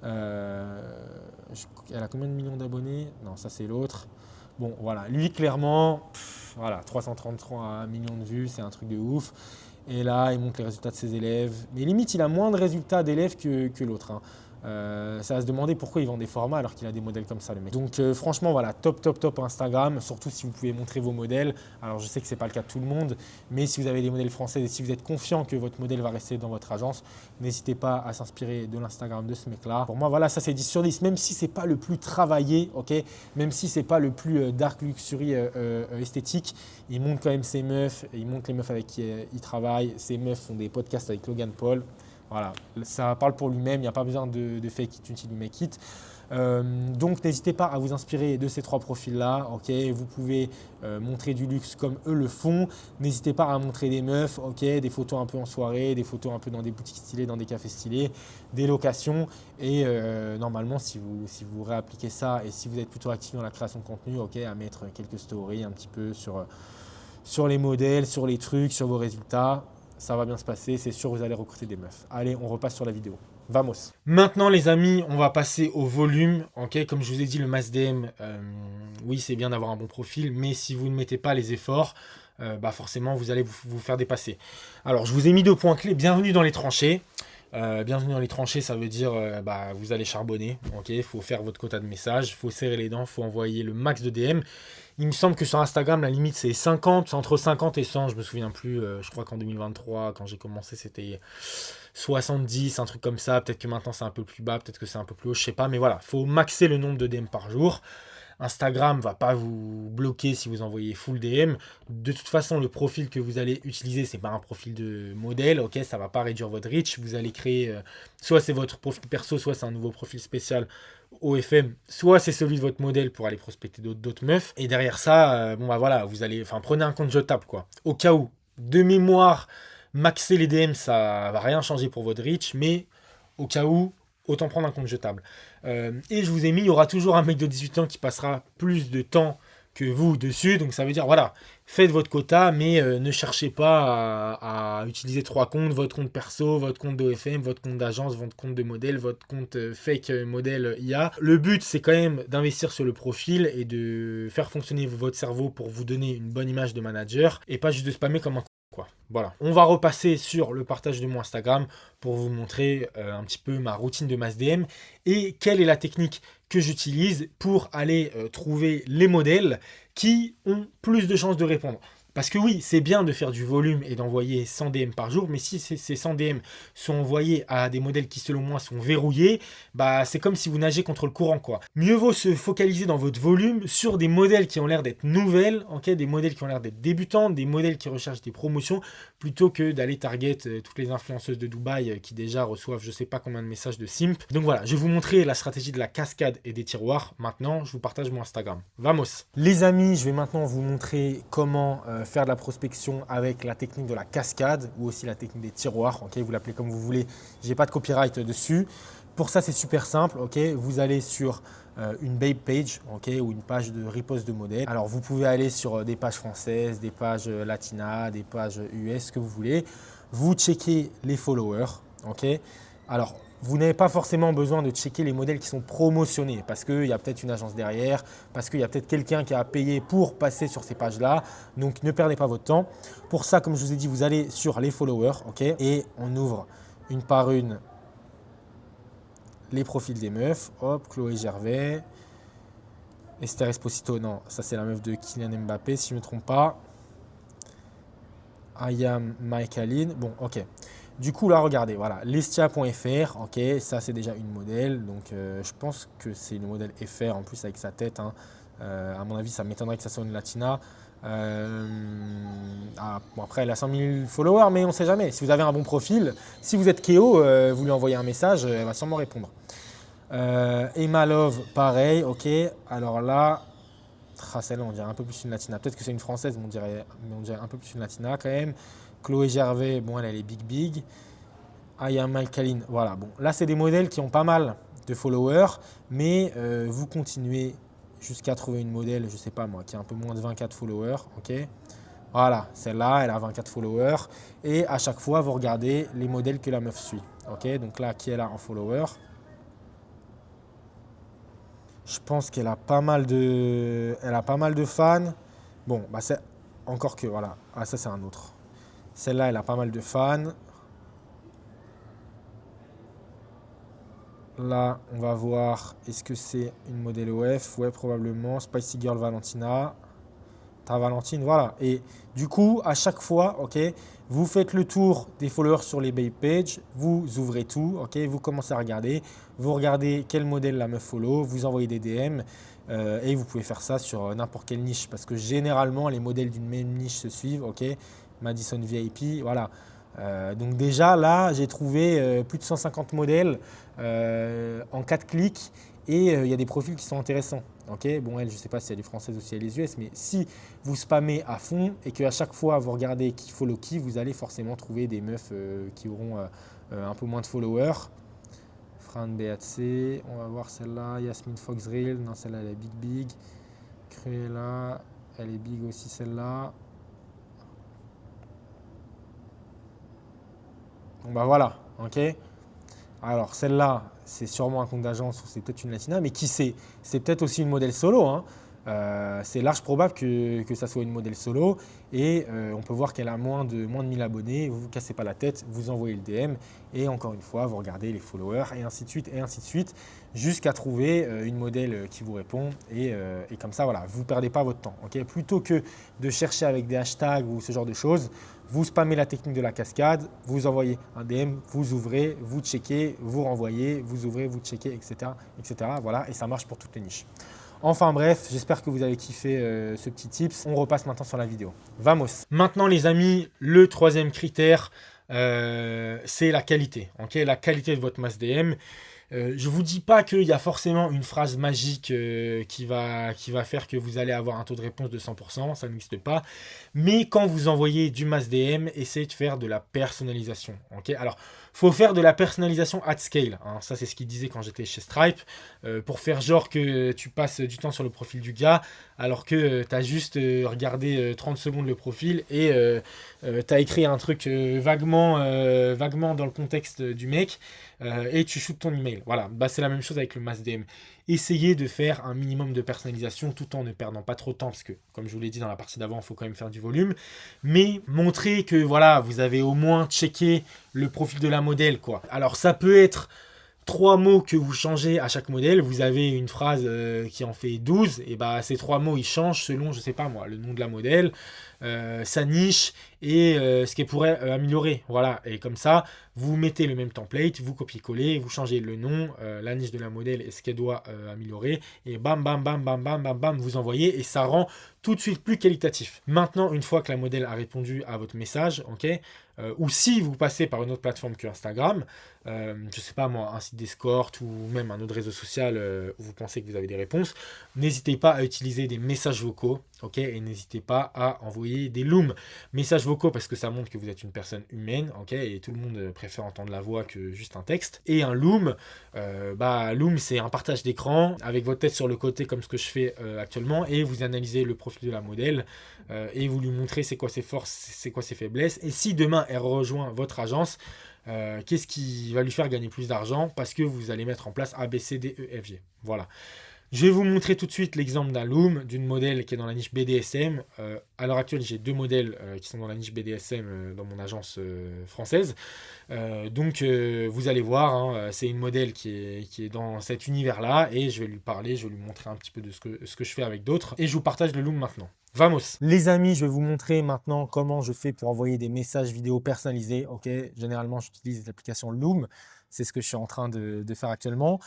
Elle a combien de millions d'abonnés? Non, ça c'est l'autre. Bon, voilà. Lui, clairement, voilà, 333 millions de vues, c'est un truc de ouf. Et là, il montre les résultats de ses élèves. Mais limite, il a moins de résultats d'élèves que l'autre, hein. Ça va se demander pourquoi il vend des formats alors qu'il a des modèles comme ça, le mec. Donc franchement, voilà, top Instagram, surtout si vous pouvez montrer vos modèles. Alors je sais que ce n'est pas le cas de tout le monde, mais si vous avez des modèles français et si vous êtes confiant que votre modèle va rester dans votre agence, n'hésitez pas à s'inspirer de l'Instagram de ce mec-là. Pour moi, voilà, ça c'est 10 sur 10, même si ce n'est pas le plus travaillé, ok, même si ce n'est pas le plus dark luxury esthétique, il montre quand même ses meufs, il montre les meufs avec qui il travaille, ses meufs font des podcasts avec Logan Paul. Voilà, ça parle pour lui-même, il n'y a pas besoin de fake it until you make it. Donc n'hésitez pas à vous inspirer de ces trois profils-là. Okay, vous pouvez montrer du luxe comme eux le font. N'hésitez pas à montrer des meufs, okay, des photos un peu en soirée, des photos un peu dans des boutiques stylées, dans des cafés stylés, des locations. Et normalement, si vous réappliquez ça et si vous êtes plutôt actif dans la création de contenu, okay, à mettre quelques stories un petit peu sur les modèles, sur les trucs, sur vos résultats. Ça va bien se passer, c'est sûr, vous allez recruter des meufs. Allez, on repasse sur la vidéo. Vamos. Maintenant, les amis, on va passer au volume. Okay, comme je vous ai dit, le mass DM, oui, c'est bien d'avoir un bon profil, mais si vous ne mettez pas les efforts, forcément, vous allez vous faire dépasser. Alors, je vous ai mis 2 points clés. Bienvenue dans les tranchées. Bienvenue dans les tranchées, ça veut dire vous allez charbonner. Il faut faire votre quota de messages, il faut serrer les dents, il faut envoyer le max de DM. Il me semble que sur Instagram, la limite, c'est 50, c'est entre 50 et 100, je me souviens plus. Je crois qu'en 2023, quand j'ai commencé, c'était 70, un truc comme ça. Peut-être que maintenant, c'est un peu plus bas, peut-être que c'est un peu plus haut, je sais pas. Mais voilà, il faut maxer le nombre de DM par jour. Instagram va pas vous bloquer si vous envoyez full DM. De toute façon, le profil que vous allez utiliser, c'est pas un profil de modèle, ok, ça va pas réduire votre reach. Vous allez créer, soit c'est votre profil perso, soit c'est un nouveau profil spécial OFM, soit c'est celui de votre modèle pour aller prospecter d'autres meufs. Et derrière ça, vous allez, prenez un compte jetable, quoi. Au cas où, de mémoire, maxer les DM, ça va rien changer pour votre reach, mais au cas où, autant prendre un compte jetable. Et je vous ai mis, il y aura toujours un mec de 18 ans qui passera plus de temps que vous dessus. Donc ça veut dire, voilà, faites votre quota, mais ne cherchez pas à utiliser 3 comptes, votre compte perso, votre compte d'OFM, votre compte d'agence, votre compte de modèle, votre compte fake modèle IA. Le but, c'est quand même d'investir sur le profil et de faire fonctionner votre cerveau pour vous donner une bonne image de manager et pas juste de spammer comme un quoi. Voilà. On va repasser sur le partage de mon Instagram pour vous montrer un petit peu ma routine de mass DM et quelle est la technique que j'utilise pour aller trouver les modèles qui ont plus de chances de répondre. Parce que oui, c'est bien de faire du volume et d'envoyer 100 DM par jour, mais si ces 100 DM sont envoyés à des modèles qui, selon moi, sont verrouillés, c'est comme si vous nagez contre le courant, quoi. Mieux vaut se focaliser dans votre volume sur des modèles qui ont l'air d'être nouvelles, okay, des modèles qui ont l'air d'être débutants, des modèles qui recherchent des promotions, plutôt que d'aller target toutes les influenceuses de Dubaï qui déjà reçoivent je sais pas combien de messages de simp. Donc voilà, je vais vous montrer la stratégie de la cascade et des tiroirs. Maintenant, je vous partage mon Instagram. Vamos! Les amis, je vais maintenant vous montrer comment faire de la prospection avec la technique de la cascade ou aussi la technique des tiroirs. Okay, vous l'appelez comme vous voulez, j'ai pas de copyright dessus. Pour ça, c'est super simple. Okay, vous allez sur une babe page, okay, ou une page de repost de modèle. Alors, vous pouvez aller sur des pages françaises, des pages latinas, des pages US, ce que vous voulez. Vous checkez les followers. Okay. Alors, vous n'avez pas forcément besoin de checker les modèles qui sont promotionnés parce qu'il y a peut-être une agence derrière, parce qu'il y a peut-être quelqu'un qui a payé pour passer sur ces pages-là. Donc, ne perdez pas votre temps. Pour ça, comme je vous ai dit, vous allez sur les followers, okay, et on ouvre une par une les profils des meufs. Hop, Chloé Gervais, Esther Esposito, non, ça c'est la meuf de Kylian Mbappé si je ne me trompe pas. Ayam Maïkaline, bon, ok. Du coup, là, regardez, voilà, lestia.fr, ok, ça c'est déjà une modèle, donc je pense que c'est une modèle FR en plus avec sa tête, hein. À mon avis, ça m'étonnerait que ça soit une latina. Après, elle a 100 000 followers, mais on ne sait jamais. Si vous avez un bon profil, si vous êtes Kéo, vous lui envoyez un message, elle va sûrement répondre. Emma Love, pareil, ok. Alors là, celle-là, on dirait un peu plus une latina. Peut-être que c'est une française, mais on dirait un peu plus une latina quand même. Chloé Gervais, bon, elle est big. Aya Malkaline, voilà. Bon, là, c'est des modèles qui ont pas mal de followers, mais vous continuez jusqu'à trouver une modèle, je sais pas moi, qui a un peu moins de 24 followers, ok. Voilà, celle-là, elle a 24 followers. Et à chaque fois, vous regardez les modèles que la meuf suit, ok. Donc là, qui est là en followers? Je pense qu'elle a pas mal de, fans. Bon, c'est encore que, voilà. Ah, ça, c'est un autre. Celle-là, elle a pas mal de fans. Là, on va voir, est-ce que c'est une modèle OF? Ouais, probablement. Spicy Girl Valentina. Ta Valentine, voilà. Et du coup, à chaque fois, ok, vous faites le tour des followers sur les bait pages, vous ouvrez tout, ok, vous commencez à regarder, vous regardez quel modèle la meuf follow, vous envoyez des DM et vous pouvez faire ça sur n'importe quelle niche parce que généralement, les modèles d'une même niche se suivent, ok. Madison VIP, voilà. Donc déjà, là, j'ai trouvé plus de 150 modèles en 4 clics et il y a des profils qui sont intéressants. Ok, bon, elle, je ne sais pas si elle est française ou si elle est US, mais si vous spammez à fond et qu'à chaque fois vous regardez qui follow qui, vous allez forcément trouver des meufs qui auront un peu moins de followers. Fran BHC, on va voir celle-là. Yasmine Foxreel, non, celle-là elle est big. Cruella, elle est big aussi celle-là. Bon bah voilà, ok. Alors celle-là, c'est sûrement un compte d'agence ou c'est peut-être une Latina, mais qui sait? C'est peut-être aussi une modèle solo, hein. C'est large probable que ça soit une modèle solo et on peut voir qu'elle a moins de 1000 abonnés. Vous ne vous cassez pas la tête, vous envoyez le DM et encore une fois, vous regardez les followers et ainsi de suite, jusqu'à trouver une modèle qui vous répond et comme ça, voilà, vous ne perdez pas votre temps. Okay, plutôt que de chercher avec des hashtags ou ce genre de choses, vous spammez la technique de la cascade, vous envoyez un DM, vous ouvrez, vous checkez, vous renvoyez, vous ouvrez, vous checkez, etc., etc. Voilà, et ça marche pour toutes les niches. Enfin bref, j'espère que vous avez kiffé ce petit tips. On repasse maintenant sur la vidéo. Vamos. Maintenant les amis, le troisième critère, c'est la qualité. Okay, la qualité de votre masse DM. Je ne vous dis pas qu'il y a forcément une phrase magique qui va faire que vous allez avoir un taux de réponse de 100%, ça n'existe pas. Mais quand vous envoyez du mass DM, essayez de faire de la personnalisation. Okay, alors, il faut faire de la personnalisation at scale. Hein. Ça, c'est ce qu'il disait quand j'étais chez Stripe. Pour faire genre que tu passes du temps sur le profil du gars, alors que tu as juste regardé 30 secondes le profil et tu as écrit un truc vaguement dans le contexte du mec et tu shootes ton email. Voilà, bah, c'est la même chose avec le mass DM. Essayez de faire un minimum de personnalisation tout en ne perdant pas trop de temps parce que, comme je vous l'ai dit dans la partie d'avant, il faut quand même faire du volume. Mais montrez que voilà, vous avez au moins checké le profil de la modèle, quoi. Alors ça peut être 3 mots que vous changez à chaque modèle, vous avez une phrase qui en fait 12, et bah ces 3 mots ils changent selon, je sais pas moi, le nom de la modèle, sa niche et ce qu'elle pourrait améliorer. Voilà, et comme ça, vous mettez le même template, vous copiez-collez, vous changez le nom, la niche de la modèle et ce qu'elle doit améliorer, et bam, bam, bam, bam, bam, bam, bam, vous envoyez, et ça rend tout de suite plus qualitatif. Maintenant, une fois que la modèle a répondu à votre message, ok, ou si vous passez par une autre plateforme que Instagram, je sais pas moi, un site d'escorte ou même un autre réseau social où vous pensez que vous avez des réponses, n'hésitez pas à utiliser des messages vocaux, ok, et n'hésitez pas à envoyer des looms. Messages vocaux parce que ça montre que vous êtes une personne humaine, ok, et tout le monde préfère entendre la voix que juste un texte. Et un loom, loom c'est un partage d'écran avec votre tête sur le côté comme ce que je fais actuellement et vous analysez le profil de la modèle et vous lui montrez c'est quoi ses forces, c'est quoi ses faiblesses. Et si demain elle rejoint votre agence, qu'est-ce qui va lui faire gagner plus d'argent parce que vous allez mettre en place A, B, C, D, E, F, G. Voilà. Je vais vous montrer tout de suite l'exemple d'un loom, d'une modèle qui est dans la niche BDSM. À l'heure actuelle, j'ai 2 modèles qui sont dans la niche BDSM dans mon agence française. Donc, vous allez voir, hein, c'est une modèle qui est dans cet univers-là et je vais lui parler, je vais lui montrer un petit peu de ce que je fais avec d'autres. Et je vous partage le loom maintenant. Vamos! Les amis, je vais vous montrer maintenant comment je fais pour envoyer des messages vidéo personnalisés. Ok, généralement, j'utilise l'application Loom. C'est ce que je suis en train de faire actuellement.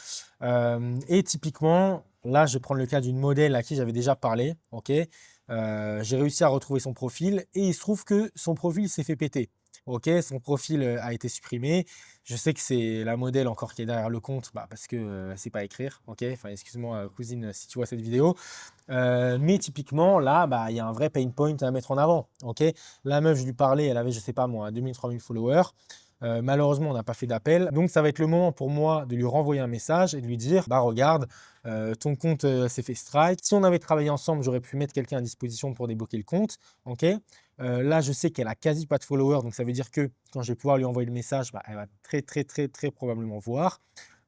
Et typiquement, là, je vais prendre le cas d'une modèle à qui j'avais déjà parlé. Ok, j'ai réussi à retrouver son profil et il se trouve que son profil s'est fait péter. Ok, son profil a été supprimé. Je sais que c'est la modèle encore qui est derrière le compte parce que c'est pas écrire. Ok, enfin, excuse-moi, cousine, si tu vois cette vidéo. Mais typiquement, là, il y a un vrai pain point à mettre en avant. Ok, la meuf, je lui parlais, elle avait, je sais pas moi, 2000-3000 followers. Malheureusement, on n'a pas fait d'appel. Donc, ça va être le moment pour moi de lui renvoyer un message et de lui dire, regarde, ton compte s'est fait strike. Si on avait travaillé ensemble, j'aurais pu mettre quelqu'un à disposition pour débloquer le compte. Ok. Là, je sais qu'elle a quasi pas de followers, donc ça veut dire que quand je vais pouvoir lui envoyer le message, elle va très, très, très, très probablement voir.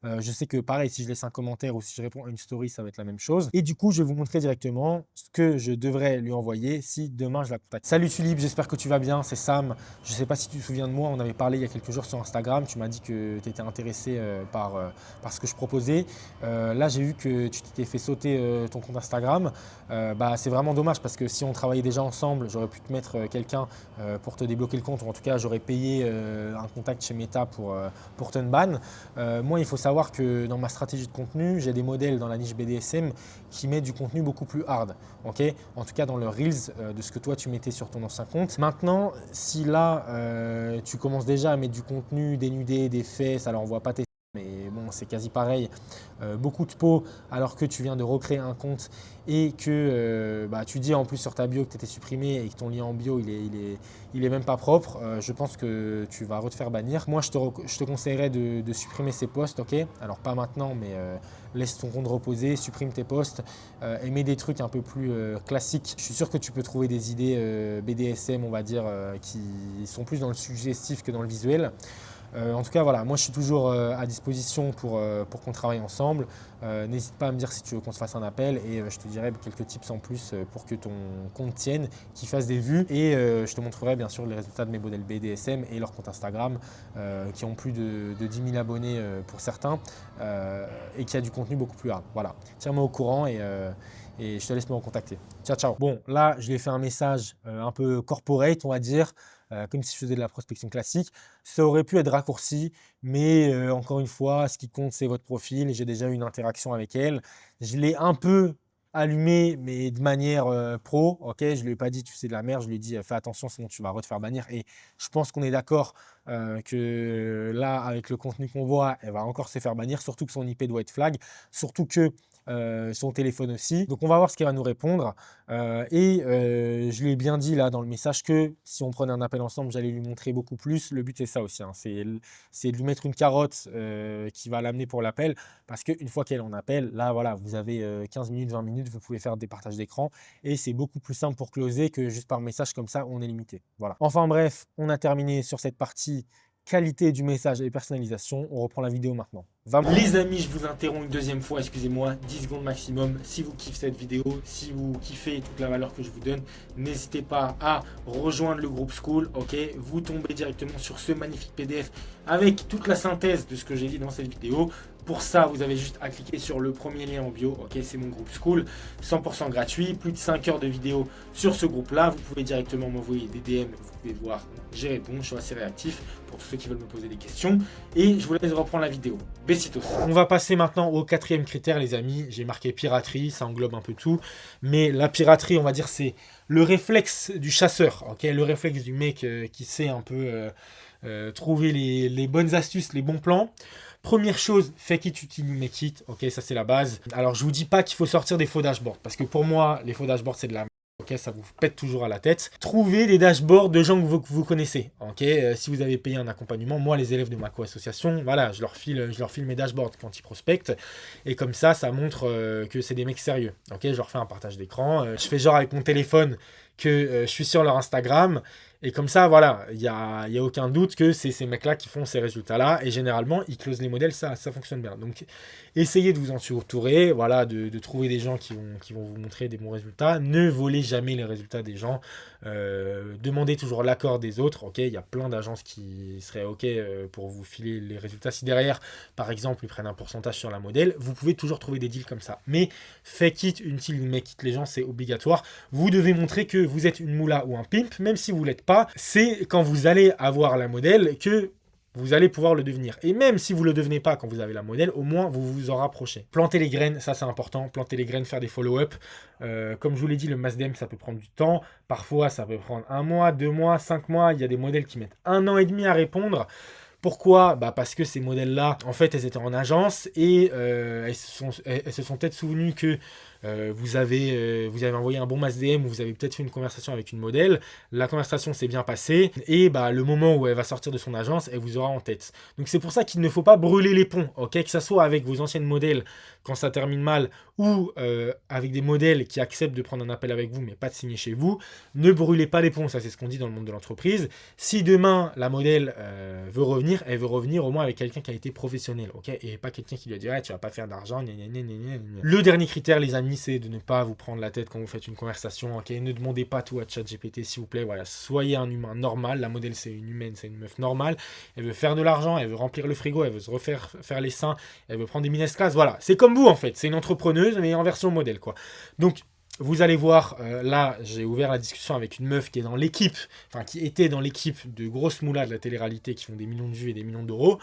Je sais que pareil, si je laisse un commentaire ou si je réponds à une story, ça va être la même chose. Et du coup, je vais vous montrer directement ce que je devrais lui envoyer si demain je la contacte. Salut Tulip, j'espère que tu vas bien, c'est Sam. Je ne sais pas si tu te souviens de moi, on avait parlé il y a quelques jours sur Instagram. Tu m'as dit que tu étais intéressé par ce que je proposais. Là, j'ai vu que tu t'étais fait sauter ton compte Instagram. C'est vraiment dommage parce que si on travaillait déjà ensemble, j'aurais pu te mettre quelqu'un pour te débloquer le compte, ou en tout cas, j'aurais payé un contact chez Meta pour te ban. Moi, il faut savoir que dans ma stratégie de contenu, j'ai des modèles dans la niche BDSM qui mettent du contenu beaucoup plus hard. Okay, en tout cas, dans le Reels de ce que toi, tu mettais sur ton ancien compte. Maintenant, si là, tu commences déjà à mettre du contenu dénudé, des fesses, alors on ne voit pas tes... Mais bon, c'est quasi pareil. Beaucoup de peau alors que tu viens de recréer un compte et que tu dis en plus sur ta bio que tu étais supprimé et que ton lien en bio il est même pas propre. Je pense que tu vas te faire bannir. Moi, je te conseillerais de supprimer ces posts, ok? Alors pas maintenant, mais laisse ton compte reposer, supprime tes posts et mets des trucs un peu plus classiques. Je suis sûr que tu peux trouver des idées BDSM, on va dire, qui sont plus dans le suggestif que dans le visuel. En tout cas, voilà, moi je suis toujours à disposition pour qu'on travaille ensemble. N'hésite pas à me dire si tu veux qu'on se fasse un appel et je te dirai quelques tips en plus pour que ton compte tienne, qu'il fasse des vues et je te montrerai bien sûr les résultats de mes modèles BDSM et leur compte Instagram qui ont plus de 10 000 abonnés pour certains et qui a du contenu beaucoup plus hard. Voilà, tiens-moi au courant et je te laisse me recontacter. Ciao, ciao. Bon, là, je lui ai fait un message un peu corporate, on va dire, comme si je faisais de la prospection classique. Ça aurait pu être raccourci, mais encore une fois, ce qui compte, c'est votre profil. J'ai déjà eu une interaction avec elle. Je l'ai un peu allumé, mais de manière pro. Ok, je ne lui ai pas dit, tu sais de la merde. Je lui ai dit, fais attention, sinon tu vas te faire bannir. Et je pense qu'on est d'accord que là, avec le contenu qu'on voit, elle va encore se faire bannir, surtout que son IP doit être flag, surtout que son téléphone aussi. Donc on va voir ce qu'elle va nous répondre. Je lui ai bien dit là dans le message que si on prenait un appel ensemble, j'allais lui montrer beaucoup plus. Le but c'est ça aussi, hein, c'est de lui mettre une carotte qui va l'amener pour l'appel. Parce qu'une fois qu'elle en appelle, là voilà, vous avez 15 minutes, 20 minutes, vous pouvez faire des partages d'écran. Et c'est beaucoup plus simple pour closer que juste par message comme ça, on est limité. Voilà. Enfin bref, on a terminé sur cette partie qualité du message et personnalisation. On reprend la vidéo maintenant. Les amis, je vous interromps une deuxième fois, excusez-moi, 10 secondes maximum. Si vous kiffez cette vidéo, si vous kiffez toute la valeur que je vous donne, n'hésitez pas à rejoindre le groupe School, ok? Vous tombez directement sur ce magnifique PDF avec toute la synthèse de ce que j'ai dit dans cette vidéo. Pour ça, vous avez juste à cliquer sur le premier lien en bio, ok? C'est mon groupe School, 100% gratuit, plus de 5 heures de vidéos sur ce groupe-là. Vous pouvez directement m'envoyer des DM, vous pouvez voir, j'y réponds, je suis assez réactif pour tous ceux qui veulent me poser des questions. Et je vous laisse reprendre la vidéo. Besitos. On va passer maintenant au quatrième critère, les amis. J'ai marqué piraterie, ça englobe un peu tout. Mais la piraterie, on va dire, c'est le réflexe du chasseur, ok? Le réflexe du mec qui sait un peu trouver les bonnes astuces, les bons plans. Première chose, fake it, utilise, make it. Ok, ça c'est la base. Alors je vous dis pas qu'il faut sortir des faux dashboards parce que pour moi, les faux dashboards c'est de la merde. Ok, ça vous pète toujours à la tête. Trouvez des dashboards de gens que vous connaissez. Ok, si vous avez payé un accompagnement, moi les élèves de ma co-association, voilà, je leur file mes dashboards quand ils prospectent et comme ça montre que c'est des mecs sérieux. Ok, je leur fais un partage d'écran. Je fais genre avec mon téléphone que je suis sur leur Instagram. Et comme ça, voilà, il y a aucun doute que c'est ces mecs-là qui font ces résultats-là. Et généralement, ils closent les modèles, ça fonctionne bien. Donc, essayez de vous entourer, voilà, de trouver des gens qui vont vous montrer des bons résultats. Ne volez jamais les résultats des gens. Demandez toujours l'accord des autres. Ok, il y a plein d'agences qui seraient ok pour vous filer les résultats. Si derrière, par exemple, ils prennent un pourcentage sur la modèle, vous pouvez toujours trouver des deals comme ça. Mais fake it, until you make it, les gens, c'est obligatoire. Vous devez montrer que vous êtes une moula ou un pimp, même si vous l'êtes pas. C'est quand vous allez avoir la modèle que vous allez pouvoir le devenir. Et même si vous ne le devenez pas quand vous avez la modèle, au moins vous vous en rapprochez. Planter les graines, ça c'est important. Planter les graines, faire des follow-up. Comme je vous l'ai dit, le mass DM, ça peut prendre du temps. Parfois, ça peut prendre 1 mois, 2 mois, 5 mois. Il y a des modèles qui mettent 1 an et demi à répondre. Pourquoi? Parce que ces modèles-là, en fait, elles étaient en agence et elles se sont peut-être souvenues que vous avez envoyé un bon mass DM ou vous avez peut-être fait une conversation avec une modèle. La conversation s'est bien passée et le moment où elle va sortir de son agence, elle vous aura en tête. Donc c'est pour ça qu'il ne faut pas brûler les ponts, ok? Que ça soit avec vos anciennes modèles quand ça termine mal ou avec des modèles qui acceptent de prendre un appel avec vous mais pas de signer chez vous. Ne brûlez pas les ponts, ça c'est ce qu'on dit dans le monde de l'entreprise. Si demain la modèle veut revenir, revenir, elle veut revenir au moins avec quelqu'un qui a été professionnel, ok? Et pas quelqu'un qui lui a dit, ouais, tu vas pas faire d'argent, gna gna gna gna gna gna. Le dernier critère, les amis, c'est de ne pas vous prendre la tête quand vous faites une conversation, ok? Ne demandez pas tout à ChatGPT, s'il vous plaît, voilà. Soyez un humain normal. La modèle, c'est une humaine, c'est une meuf normale. Elle veut faire de l'argent, elle veut remplir le frigo, elle veut se refaire faire les seins, elle veut prendre des minescas, voilà. C'est comme vous, en fait. C'est une entrepreneuse, mais en version modèle, quoi. Donc, vous allez voir, là, j'ai ouvert la discussion avec une meuf qui est dans l'équipe, enfin qui était dans l'équipe de grosses moulas de la télé-réalité qui font des millions de vues et des millions d'euros.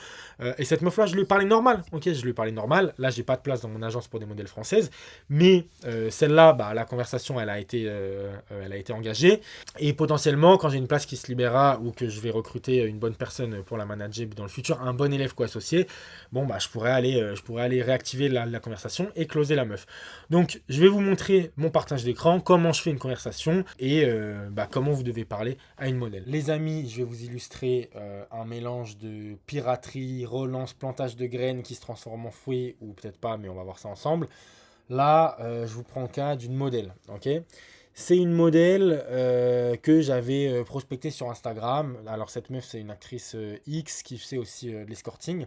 Et cette meuf-là, je lui parlais normal. Ok, je lui parlais normal. Là, j'ai pas de place dans mon agence pour des modèles françaises. Mais celle-là, bah, la conversation, elle a été engagée. Et potentiellement, quand j'ai une place qui se libérera ou que je vais recruter une bonne personne pour la manager dans le futur, un bon élève co-associé, bon, bah, je pourrais aller réactiver la conversation et closer la meuf. Donc, je vais vous montrer mon partage d'écran, comment je fais une conversation et comment vous devez parler à une modèle. Les amis, je vais vous illustrer un mélange de piraterie, relance, plantage de graines qui se transforme en fruits, ou peut-être pas, mais on va voir ça ensemble. Là, je vous prends le cas d'une modèle, ok? C'est une modèle que j'avais prospectée sur Instagram. Alors cette meuf, c'est une actrice X qui fait aussi de l'escorting.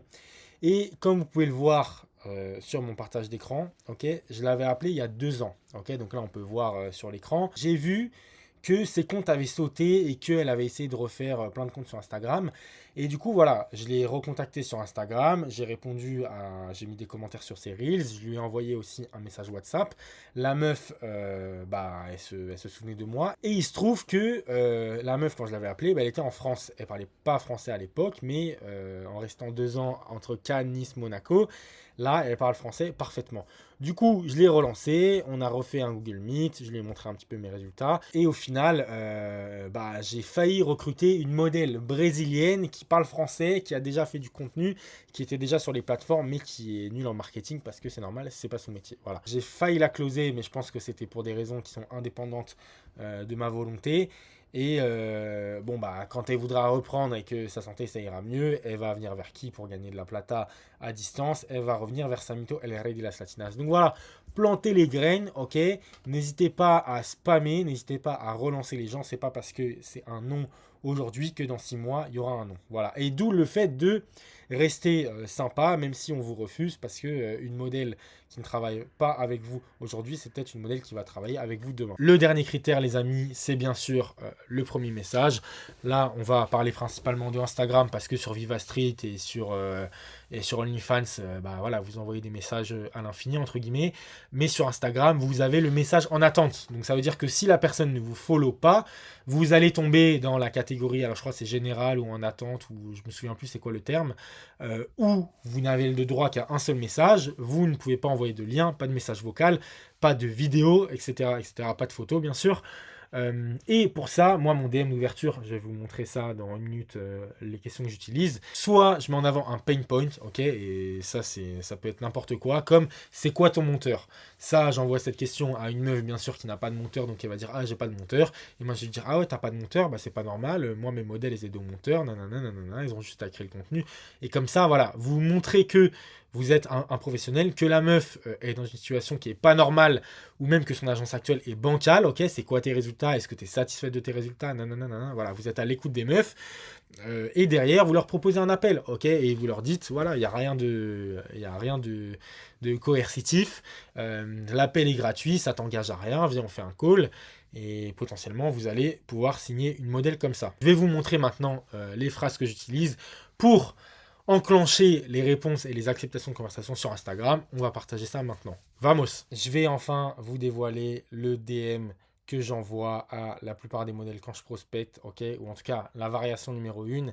Et comme vous pouvez le voir sur mon partage d'écran, ok, je l'avais appelé il y a 2 ans. Ok, donc là, on peut voir sur l'écran. J'ai vu que ses comptes avaient sauté et qu'elle avait essayé de refaire plein de comptes sur Instagram. Et du coup, voilà, je l'ai recontacté sur Instagram, j'ai mis des commentaires sur ses Reels, je lui ai envoyé aussi un message WhatsApp. La meuf, elle se souvenait de moi. Et il se trouve que la meuf, quand je l'avais appelée, elle était en France. Elle parlait pas français à l'époque, mais en restant 2 ans entre Cannes, Nice, Monaco, là, elle parle français parfaitement. Du coup, je l'ai relancé, on a refait un Google Meet, je lui ai montré un petit peu mes résultats. Et au final, j'ai failli recruter une modèle brésilienne qui parle français, qui a déjà fait du contenu, qui était déjà sur les plateformes, mais qui est nulle en marketing parce que c'est normal, c'est pas son métier. Voilà. J'ai failli la closer, mais je pense que c'était pour des raisons qui sont indépendantes de ma volonté. Et quand elle voudra reprendre et que sa santé ça ira mieux, elle va venir vers qui pour gagner de la plata à distance? Elle va revenir vers Samito El Rey de las Latinas. Donc voilà, plantez les graines, ok? N'hésitez pas à spammer, n'hésitez pas à relancer les gens. C'est pas parce que c'est un non aujourd'hui que dans 6 mois il y aura un non. Voilà. Et d'où le fait de rester sympa, même si on vous refuse, parce que une modèle qui ne travaille pas avec vous aujourd'hui, c'est peut-être une modèle qui va travailler avec vous demain. Le dernier critère, les amis, c'est bien sûr le premier message. Là, on va parler principalement de Instagram parce que sur Viva Street et sur OnlyFans, voilà, vous envoyez des messages à l'infini, entre guillemets. Mais sur Instagram, vous avez le message en attente. Donc ça veut dire que si la personne ne vous follow pas, vous allez tomber dans la catégorie, alors je crois que c'est général ou en attente, ou je me souviens plus c'est quoi le terme, où vous n'avez le droit qu'à un seul message, vous ne pouvez pas envoyer de lien, pas de message vocal, pas de vidéo, etc., etc., pas de photo bien sûr. Et pour ça, moi, mon DM d'ouverture, je vais vous montrer ça dans une minute, les questions que j'utilise. Soit je mets en avant un pain point, ok, et ça peut être n'importe quoi, comme c'est quoi ton monteur? Ça, j'envoie cette question à une meuf, bien sûr, qui n'a pas de monteur, donc elle va dire, ah, j'ai pas de monteur. Et moi, je vais dire, ah ouais, t'as pas de monteur, bah c'est pas normal, moi, mes modèles, ils ont deux monteurs, nanana, nanana, ils ont juste à créer le contenu. Et comme ça, voilà, vous montrez que vous êtes un professionnel, que la meuf est dans une situation qui est pas normale, ou même que son agence actuelle est bancale, ok, c'est quoi tes résultats, est-ce que tu es satisfait de tes résultats, nanana, voilà, vous êtes à l'écoute des meufs, et derrière, vous leur proposez un appel, ok, et vous leur dites, voilà, il n'y a rien de coercitif, l'appel est gratuit, ça t'engage à rien, viens, on fait un call, et potentiellement, vous allez pouvoir signer une modèle comme ça. Je vais vous montrer maintenant les phrases que j'utilise pour enclencher les réponses et les acceptations de conversation sur Instagram. On va partager ça maintenant. Vamos! Je vais enfin vous dévoiler le DM que j'envoie à la plupart des modèles quand je prospecte, ok? Ou en tout cas, la variation numéro 1.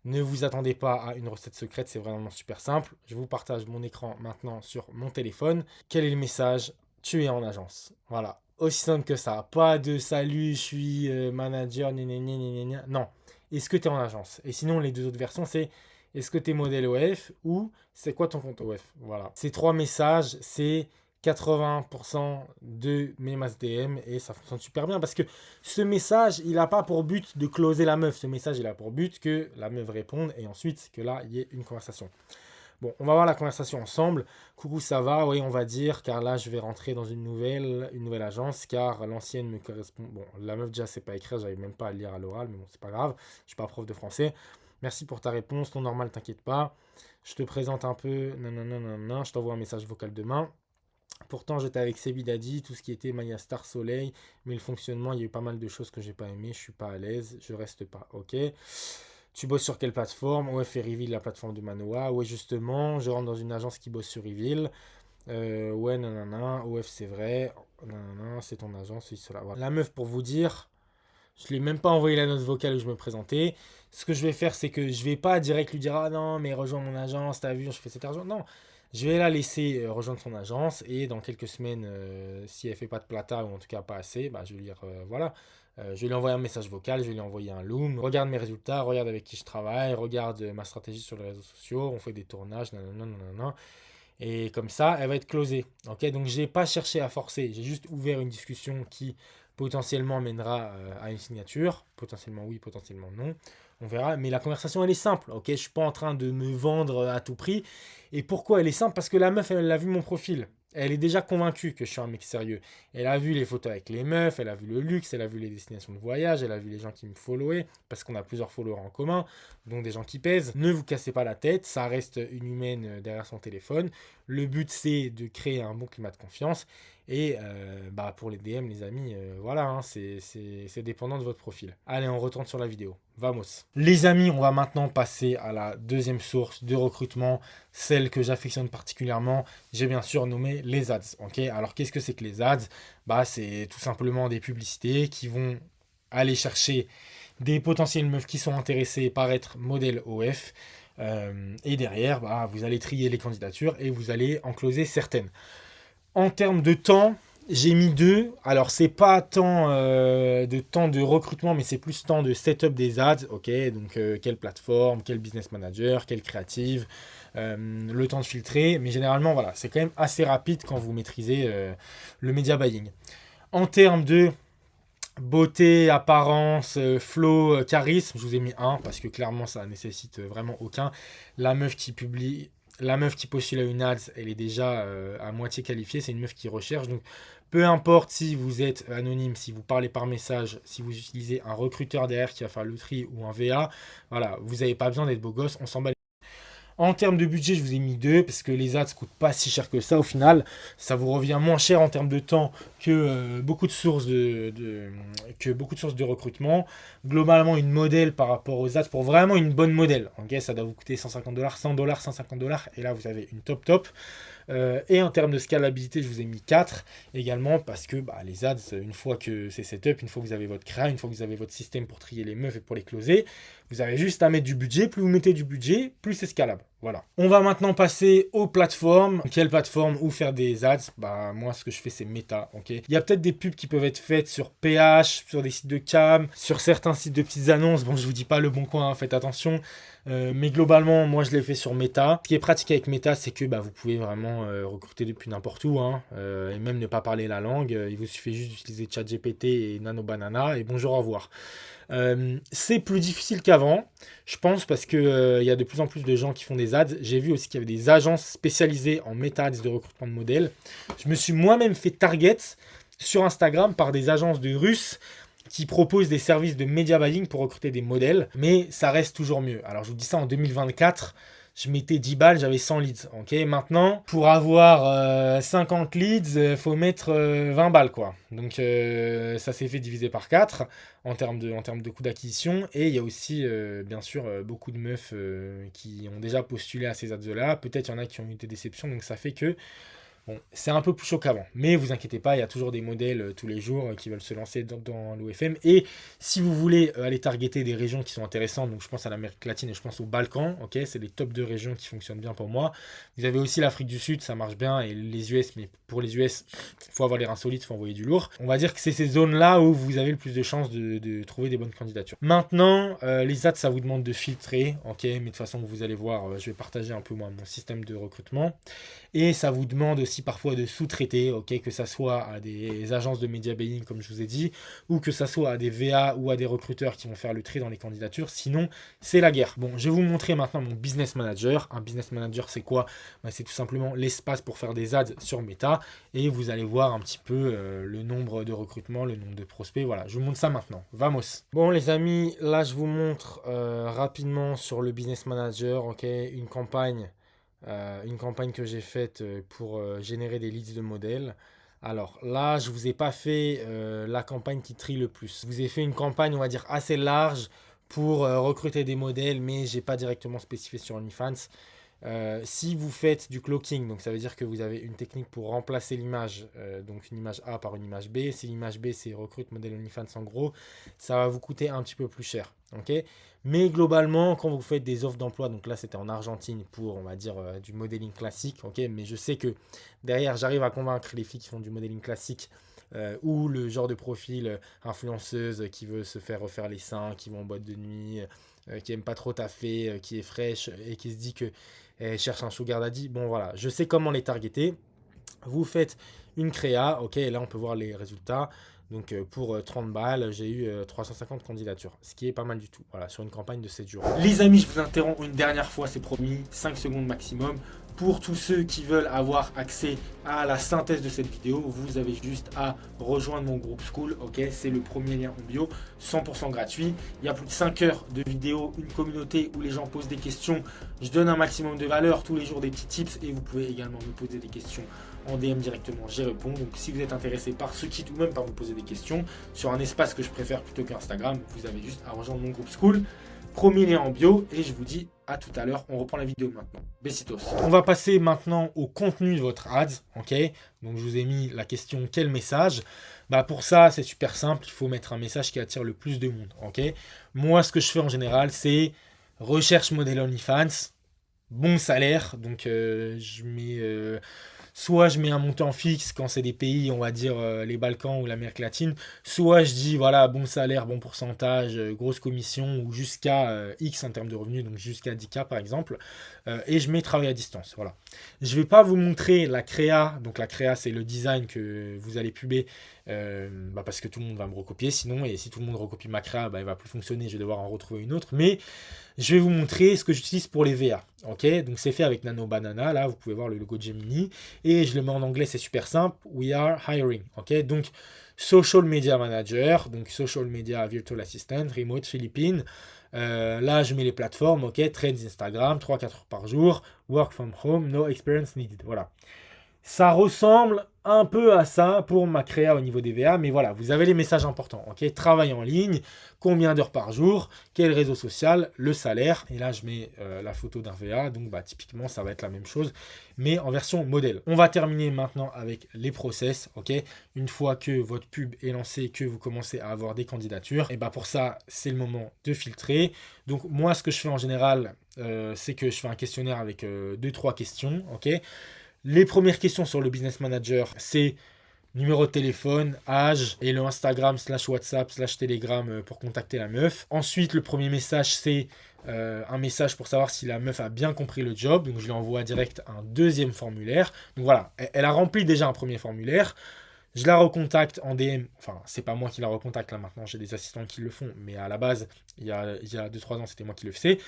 Ne vous attendez pas à une recette secrète, c'est vraiment super simple. Je vous partage mon écran maintenant sur mon téléphone. Quel est le message? Tu es en agence. Voilà. Aussi simple que ça. Pas de salut, je suis manager, non. Est-ce que tu es en agence? Et sinon, les deux autres versions, c'est est-ce que tu es modèle OF ou c'est quoi ton compte OF? Voilà. Ces 3 messages, c'est 80% de mes masses DM et ça fonctionne super bien parce que ce message, il n'a pas pour but de closer la meuf. Ce message, il a pour but que la meuf réponde et ensuite que là, il y ait une conversation. Bon, on va voir la conversation ensemble. Coucou, ça va? Oui, on va dire, car là, je vais rentrer dans une nouvelle agence, car l'ancienne me correspond. Bon, la meuf, déjà, c'est pas écrire, j'arrive même pas à le lire à l'oral, mais bon, c'est pas grave. Je suis pas prof de français. Merci pour ta réponse, ton normal, t'inquiète pas. Je te présente un peu, nanana, je t'envoie un message vocal demain. Pourtant, j'étais avec Sebi Dadi, tout ce qui était Maya Star Soleil, mais le fonctionnement, il y a eu pas mal de choses que j'ai pas aimé, je suis pas à l'aise, je reste pas, ok. Tu bosses sur quelle plateforme? Ouais, fait Reveal, la plateforme de Manoa. Ouais, justement, je rentre dans une agence qui bosse sur Reveal. Ouais, nanana, OF, c'est vrai. Nanana, c'est ton agence, oui, cela. Voilà. La meuf, pour vous dire, je ne lui ai même pas envoyé la note vocale où je me présentais. Ce que je vais faire, c'est que je vais pas direct lui dire ah non, mais rejoins mon agence, t'as vu, je fais cet argent. Non, je vais la laisser rejoindre son agence et dans quelques semaines, si elle fait pas de plata ou en tout cas pas assez, bah, je vais lui dire voilà. Je vais lui envoyer un message vocal, je vais lui envoyer un loom. Regarde mes résultats, regarde avec qui je travaille, regarde ma stratégie sur les réseaux sociaux, on fait des tournages, nanana, nanana. Et comme ça, elle va être closée. Ok, donc je n'ai pas cherché à forcer, j'ai juste ouvert une discussion qui potentiellement mènera à une signature. Potentiellement oui, potentiellement non. On verra. Mais la conversation, elle est simple. Ok, je suis pas en train de me vendre à tout prix. Et pourquoi elle est simple? Parce que la meuf, elle a vu mon profil. Elle est déjà convaincue que je suis un mec sérieux. Elle a vu les photos avec les meufs, elle a vu le luxe, elle a vu les destinations de voyage, elle a vu les gens qui me followaient, parce qu'on a plusieurs followers en commun, dont des gens qui pèsent. Ne vous cassez pas la tête, ça reste une humaine derrière son téléphone. Le but, c'est de créer un bon climat de confiance. Et bah pour les DM, les amis, voilà, hein, c'est dépendant de votre profil. Allez, on retourne sur la vidéo. Vamos. Les amis, on va maintenant passer à la deuxième source de recrutement, celle que j'affectionne particulièrement. J'ai bien sûr nommé les ads. Ok, alors qu'est-ce que c'est que les ads? Bah, c'est tout simplement des publicités qui vont aller chercher des potentielles meufs qui sont intéressées par être modèle OF. Et derrière, bah, vous allez trier les candidatures et vous allez en closer certaines. En termes de temps, j'ai mis 2. Alors, c'est pas tant de temps de recrutement, mais c'est plus temps de setup des ads. Ok, donc quelle plateforme, quel business manager, quelle créative, le temps de filtrer. Mais généralement, voilà, c'est quand même assez rapide quand vous maîtrisez le media buying. En termes de beauté, apparence, flow, charisme, je vous ai mis 1 parce que clairement, ça nécessite vraiment aucun. La meuf qui publie la meuf qui postule à une ads, elle est déjà à moitié qualifiée, c'est une meuf qui recherche. Donc, peu importe si vous êtes anonyme, si vous parlez par message, si vous utilisez un recruteur derrière qui va faire le tri ou un VA, voilà, vous n'avez pas besoin d'être beau gosse, on s'en bat. En termes de budget, je vous ai mis 2 parce que les ads ne coûtent pas si cher que ça au final. Ça vous revient moins cher en termes de temps que beaucoup de sources de recrutement. Globalement, une modèle par rapport aux ads pour vraiment une bonne modèle. Okay, ça doit vous coûter 150 $, 100 $, 150 $. Et là, vous avez une top. Et en termes de scalabilité, je vous ai mis 4 également parce que bah, les ads, une fois que c'est setup, une fois que vous avez votre créa, une fois que vous avez votre système pour trier les meufs et pour les closer, vous avez juste à mettre du budget. Plus vous mettez du budget, plus c'est scalable. Voilà. On va maintenant passer aux plateformes. Quelle plateforme où faire des ads? Bah moi ce que je fais c'est Meta. Ok. Il y a peut-être des pubs qui peuvent être faites sur PH, sur des sites de cam, sur certains sites de petites annonces. Bon je vous dis pas le bon coin, hein, faites attention. Mais globalement moi je l'ai fait sur Meta. Ce qui est pratique avec Meta c'est que bah, vous pouvez vraiment recruter depuis n'importe où hein, et même ne pas parler la langue. Il vous suffit juste d'utiliser ChatGPT et Nano Banana et bonjour au revoir. C'est plus difficile qu'avant, je pense, parce que y a de plus en plus de gens qui font des ads. J'ai vu aussi qu'il y avait des agences spécialisées en méta-ads de recrutement de modèles. Je me suis moi-même fait target sur Instagram par des agences de Russes qui proposent des services de media buying pour recruter des modèles, mais ça reste toujours mieux. Alors je vous dis ça en 2024. Je mettais 10 balles, j'avais 100 leads. Ok, maintenant, pour avoir 50 leads, il faut mettre 20 balles, quoi. Donc, ça s'est fait diviser par 4 en termes de coût d'acquisition. Et il y a aussi, bien sûr, beaucoup de meufs qui ont déjà postulé à ces ads-là. Peut-être il y en a qui ont eu des déceptions. Donc, ça fait que bon, c'est un peu plus chaud qu'avant, mais vous inquiétez pas, il y a toujours des modèles tous les jours qui veulent se lancer dans l'OFM. Et si vous voulez aller targeter des régions qui sont intéressantes, donc je pense à l'Amérique latine et je pense aux Balkans, ok, c'est les top 2 régions qui fonctionnent bien pour moi. Vous avez aussi l'Afrique du Sud, ça marche bien, et les US, mais pour les US, il faut avoir les reins solides, il faut envoyer du lourd. On va dire que c'est ces zones-là où vous avez le plus de chances de trouver des bonnes candidatures. Maintenant, les ads, ça vous demande de filtrer, ok, mais de toute façon, vous allez voir, je vais partager un peu moi mon système de recrutement. Et ça vous demande aussi aussi parfois de sous-traiter, ok, que ça soit à des agences de media buying comme je vous ai dit, ou que ça soit à des VA ou à des recruteurs qui vont faire le tri dans les candidatures. Sinon, c'est la guerre. Bon, je vais vous montrer maintenant mon business manager. Un business manager, c'est quoi? C'est tout simplement l'espace pour faire des ads sur Meta, et vous allez voir un petit peu le nombre de recrutements, le nombre de prospects. Voilà, je vous montre ça maintenant. Vamos. Bon les amis, là je vous montre rapidement sur le business manager, ok, une campagne que j'ai faite pour générer des leads de modèles. Alors là, je vous ai pas fait la campagne qui trie le plus. Je vous ai fait une campagne, on va dire, assez large pour recruter des modèles, mais j'ai pas directement spécifié sur OnlyFans. Si vous faites du cloaking, donc ça veut dire que vous avez une technique pour remplacer l'image, donc une image A par une image B. Si l'image B c'est recrute modèle OnlyFans en gros, ça va vous coûter un petit peu plus cher. Ok, mais globalement, quand vous faites des offres d'emploi, donc là c'était en Argentine pour, on va dire, du modeling classique, ok, mais je sais que derrière j'arrive à convaincre les filles qui font du modeling classique. Ou le genre de profil influenceuse qui veut se faire refaire les seins, qui va en boîte de nuit, qui aime pas trop taffer, qui est fraîche et qui se dit que elle cherche un sugar daddy. Bon voilà, je sais comment les targeter. Vous faites une créa, ok, et là on peut voir les résultats. Donc pour 30 balles, j'ai eu 350 candidatures, ce qui est pas mal du tout, voilà, sur une campagne de 7 jours. Les amis, je vous interromps une dernière fois, c'est promis, 5 secondes maximum. Pour tous ceux qui veulent avoir accès à la synthèse de cette vidéo, vous avez juste à rejoindre mon groupe School, ok, c'est le premier lien en bio, 100% gratuit. Il y a plus de 5 heures de vidéos, une communauté où les gens posent des questions. Je donne un maximum de valeur, tous les jours des petits tips, et vous pouvez également me poser des questions en DM directement, j'y réponds. Donc si vous êtes intéressé par ce kit ou même par me poser des questions sur un espace que je préfère plutôt qu'Instagram, vous avez juste à rejoindre mon groupe School. Premier lien en bio, et je vous dis à tout à l'heure. On reprend la vidéo maintenant. Besitos. On va passer maintenant au contenu de votre ads, ok. Donc je vous ai mis la question quel message. Pour ça c'est super simple, il faut mettre un message qui attire le plus de monde, ok. Moi ce que je fais en général c'est recherche modèle OnlyFans, bon salaire, donc je mets soit je mets un montant fixe quand c'est des pays, on va dire les Balkans ou l'Amérique latine, soit je dis voilà, bon salaire, bon pourcentage, grosse commission ou jusqu'à X en termes de revenus, donc jusqu'à 10K par exemple, et je mets travail à distance. Voilà. Je ne vais pas vous montrer la créa, donc la créa c'est le design que vous allez puber parce que tout le monde va me recopier sinon, et si tout le monde recopie ma créa, elle va plus fonctionner, je vais devoir en retrouver une autre, mais je vais vous montrer ce que j'utilise pour les VA. Ok, donc c'est fait avec Nano Banana, là vous pouvez voir le logo de Gemini, et je le mets en anglais, c'est super simple, we are hiring. Ok, donc Social Media Manager, donc Social Media Virtual Assistant, Remote Philippines. Là je mets les plateformes, ok, Trends Instagram, 3-4 heures par jour, Work from home, no experience needed. Voilà. Ça ressemble un peu à ça pour ma créa au niveau des VA, mais voilà, vous avez les messages importants, ok. Travail en ligne, combien d'heures par jour, quel réseau social, le salaire, et là je mets la photo d'un VA, donc typiquement ça va être la même chose, mais en version modèle. On va terminer maintenant avec les process, ok. Une fois que votre pub est lancée, que vous commencez à avoir des candidatures, et pour ça c'est le moment de filtrer. Donc moi ce que je fais en général, c'est que je fais un questionnaire avec 2-3 questions, ok. Les premières questions sur le Business Manager, c'est numéro de téléphone, âge et le Instagram / WhatsApp / Telegram pour contacter la meuf. Ensuite, le premier message, c'est un message pour savoir si la meuf a bien compris le job. Donc, je lui envoie direct un deuxième formulaire. Donc, voilà, elle a rempli déjà un premier formulaire. Je la recontacte en DM, enfin c'est pas moi qui la recontacte là maintenant, j'ai des assistants qui le font, mais à la base, il y a 2-3 ans c'était moi qui le faisais.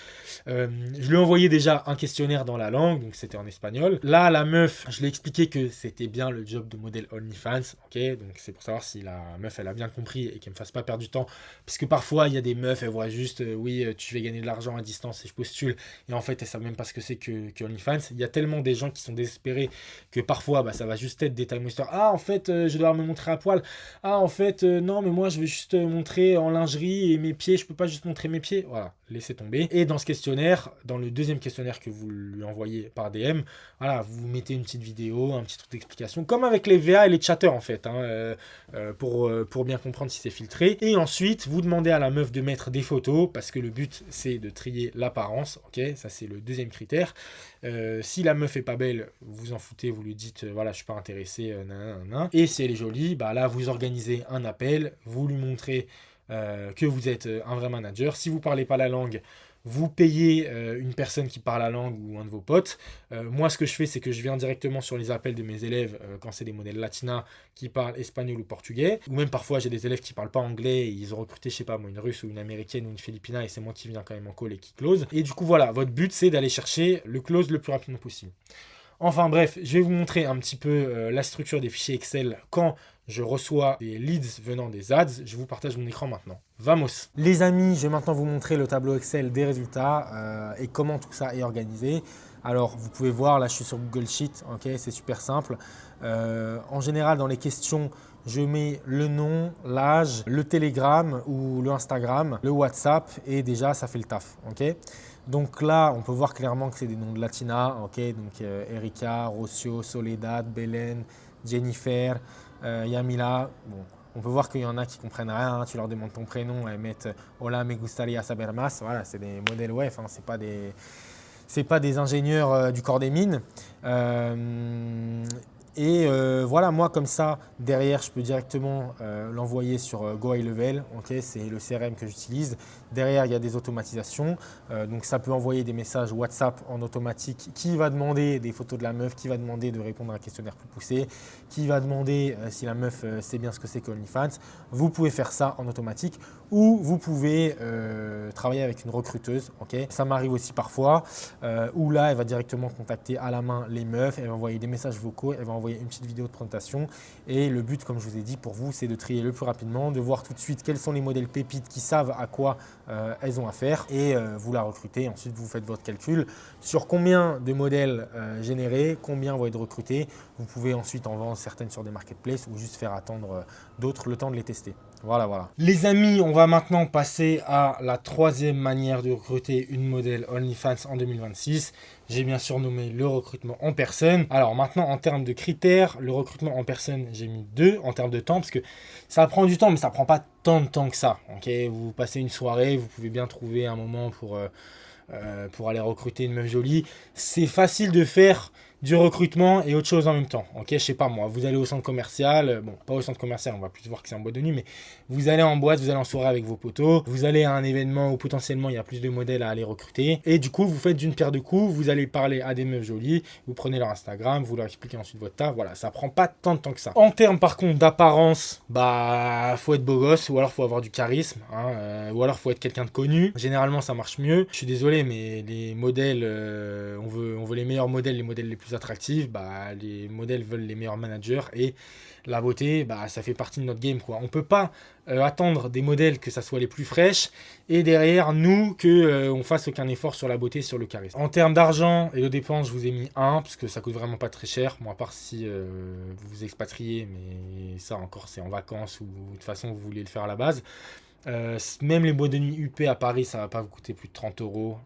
Je lui ai envoyé déjà un questionnaire dans la langue, donc c'était en espagnol. Là la meuf, je lui ai expliqué que c'était bien le job de modèle OnlyFans, ok, donc c'est pour savoir si la meuf elle a bien compris et qu'elle me fasse pas perdre du temps, parce que parfois il y a des meufs, elles voient juste oui tu vas gagner de l'argent à distance et je postule, et en fait elles savent même pas ce que c'est que OnlyFans. Il y a tellement des gens qui sont désespérés que parfois ça va juste être des time wasters. Ah en fait je dois me montrer à poil. Ah en fait non mais moi je vais juste montrer en lingerie et mes pieds, je peux pas juste montrer mes pieds. Voilà, laissez tomber. Et dans ce questionnaire, dans le deuxième questionnaire que vous lui envoyez par DM, voilà, vous mettez une petite vidéo, un petit truc d'explication, comme avec les VA et les chatters en fait, pour bien comprendre si c'est filtré. Et ensuite, vous demandez à la meuf de mettre des photos, parce que le but c'est de trier l'apparence, ok, ça c'est le deuxième critère. Si la meuf est pas belle, vous en foutez, vous lui dites voilà je suis pas intéressé, nanana. Et si elle est jolie, là vous organisez un appel, vous lui montrez que vous êtes un vrai manager. Si vous parlez pas la langue, vous payez une personne qui parle la langue ou un de vos potes. Moi, ce que je fais, c'est que je viens directement sur les appels de mes élèves quand c'est des modèles latinas qui parlent espagnol ou portugais. Ou même parfois, j'ai des élèves qui parlent pas anglais et ils ont recruté, je sais pas moi, une russe ou une américaine ou une philippine et c'est moi qui viens quand même en call et qui close. Et du coup, voilà, votre but, c'est d'aller chercher le close le plus rapidement possible. Enfin bref, je vais vous montrer un petit peu la structure des fichiers Excel quand je reçois des leads venant des ads. Je vous partage mon écran maintenant. Vamos! Les amis, je vais maintenant vous montrer le tableau Excel des résultats et comment tout ça est organisé. Alors, vous pouvez voir, là je suis sur Google Sheet, ok, c'est super simple. En général, dans les questions, je mets le nom, l'âge, le Telegram ou le Instagram, le WhatsApp et déjà ça fait le taf, ok. Donc là, on peut voir clairement que c'est des noms de Latina, ok. Donc Erika, Rocio, Soledad, Belen, Jennifer, Yamila. Bon, on peut voir qu'il y en a qui comprennent rien. Hein. Tu leur demandes ton prénom, elles mettent Hola, me gustaría saber más. Voilà, c'est des modèles web, hein, c'est pas des ingénieurs du corps des mines. Voilà, moi comme ça, derrière, je peux directement l'envoyer sur Go High Level. Okay, c'est le CRM que j'utilise. Derrière, il y a des automatisations. Donc, ça peut envoyer des messages WhatsApp en automatique qui va demander des photos de la meuf, qui va demander de répondre à un questionnaire plus poussé, qui va demander si la meuf sait bien ce que c'est que OnlyFans. Vous pouvez faire ça en automatique ou vous pouvez travailler avec une recruteuse. Okay, ça m'arrive aussi parfois où là, elle va directement contacter à la main les meufs. Elle va envoyer des messages vocaux, elle va envoyer une petite vidéo de présentation et le but, comme je vous ai dit, pour vous, c'est de trier le plus rapidement, de voir tout de suite quels sont les modèles pépites qui savent à quoi elles ont affaire et vous la recrutez. Ensuite, vous faites votre calcul sur combien de modèles générés, combien vont être recrutés. Vous pouvez ensuite en vendre certaines sur des marketplaces ou juste faire attendre d'autres le temps de les tester. Voilà, voilà. Les amis, on va maintenant passer à la troisième manière de recruter une modèle OnlyFans en 2026. J'ai bien sûr nommé le recrutement en personne. Alors maintenant, en termes de critères, le recrutement en personne, j'ai mis 2 en termes de temps parce que ça prend du temps, mais ça prend pas tant de temps que ça. Okay, vous passez une soirée, vous pouvez bien trouver un moment pour aller recruter une meuf jolie. C'est facile de faire du recrutement et autre chose en même temps. Ok, je sais pas moi, vous allez au centre commercial, bon, pas au centre commercial, on va plus voir que c'est en boîte de nuit, mais vous allez en boîte, vous allez en soirée avec vos potos, vous allez à un événement où potentiellement il y a plus de modèles à aller recruter, et du coup, vous faites d'une pierre deux coups, vous allez parler à des meufs jolies, vous prenez leur Instagram, vous leur expliquez ensuite votre taf, voilà, ça prend pas tant de temps que ça. En termes par contre d'apparence, bah, faut être beau gosse, ou alors faut avoir du charisme, hein, ou alors faut être quelqu'un de connu. Généralement, ça marche mieux. Je suis désolé, mais les modèles, on veut les meilleurs modèles, les modèles les plus attractifs, bah, les modèles veulent les meilleurs managers et la beauté, bah, ça fait partie de notre game, quoi. On peut pas attendre des modèles que ça soit les plus fraîches et derrière nous on fasse aucun effort sur la beauté, sur le charisme. En termes d'argent et de dépenses, je vous ai mis 1 parce que ça coûte vraiment pas très cher. Bon, à part si vous vous expatriez, mais ça encore c'est en vacances ou de toute façon vous voulez le faire à la base. Même les boîtes de nuit UP à Paris, ça va pas vous coûter plus de 30 euros.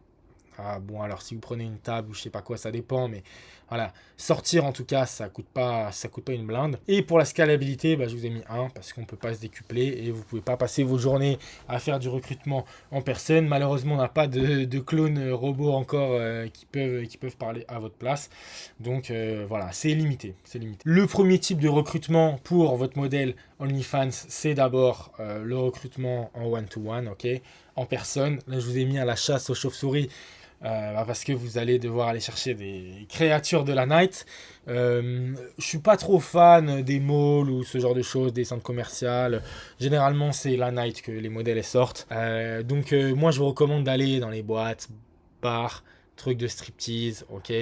Ah, bon, alors si vous prenez une table ou je sais pas quoi, ça dépend, mais voilà, sortir en tout cas, ça coûte pas une blinde. Et pour la scalabilité, bah, je vous ai mis 1 parce qu'on peut pas se décupler et vous pouvez pas passer vos journées à faire du recrutement en personne. Malheureusement, on n'a pas de clones robots encore qui peuvent parler à votre place. Donc voilà, c'est limité, c'est limité. Le premier type de recrutement pour votre modèle OnlyFans, c'est d'abord le recrutement en one-to-one, ok, en personne. Là, je vous ai mis à la chasse aux chauves-souris. Parce que vous allez devoir aller chercher des créatures de la night. Je suis pas trop fan des malls ou ce genre de choses, des centres commerciaux. Généralement, c'est la night que les modèles sortent. Donc, moi, je vous recommande d'aller dans les boîtes, bars, trucs de striptease, ok.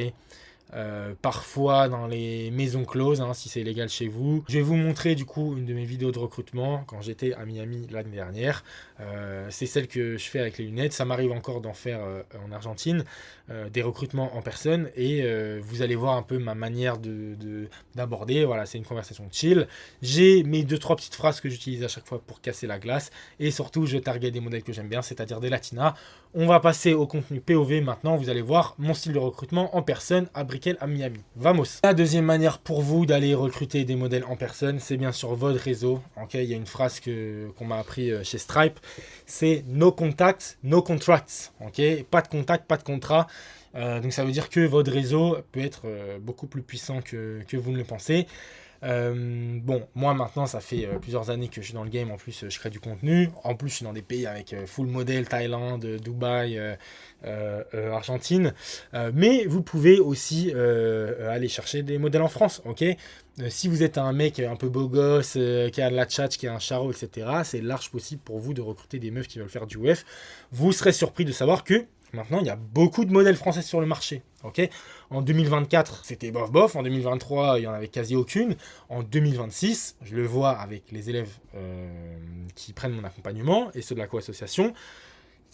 Parfois dans les maisons closes, hein, si c'est légal chez vous. Je vais vous montrer du coup une de mes vidéos de recrutement quand j'étais à Miami l'année dernière. C'est celle que je fais avec les lunettes. Ça m'arrive encore d'en faire en Argentine, des recrutements en personne et vous allez voir un peu ma manière d'aborder. Voilà, c'est une conversation chill. J'ai mes 2-3 petites phrases que j'utilise à chaque fois pour casser la glace et surtout je target des modèles que j'aime bien, c'est-à-dire des latinas. On va passer au contenu POV maintenant. Vous allez voir mon style de recrutement en personne à Brickell à Miami. Vamos. La deuxième manière pour vous d'aller recruter des modèles en personne, c'est bien sûr votre réseau. Okay, il y a une phrase qu'on m'a appris chez Stripe, c'est no contact, no contracts. Okay, pas de contact, pas de contrat. Donc ça veut dire que votre réseau peut être beaucoup plus puissant que vous ne le pensez. Bon, moi maintenant, ça fait plusieurs années que je suis dans le game. En plus, je crée du contenu. En plus, je suis dans des pays avec full modèle, Thaïlande, Dubaï, Argentine. Mais vous pouvez aussi aller chercher des modèles en France, ok? Si vous êtes un mec un peu beau gosse, qui a de la tchatch, qui a un charo, etc., c'est large possible pour vous de recruter des meufs qui veulent faire du UF. Vous serez surpris de savoir que maintenant, il y a beaucoup de modèles français sur le marché. Okay, en 2024, c'était bof bof. En 2023, il n'y en avait quasi aucune. En 2026, je le vois avec les élèves qui prennent mon accompagnement et ceux de la co-association,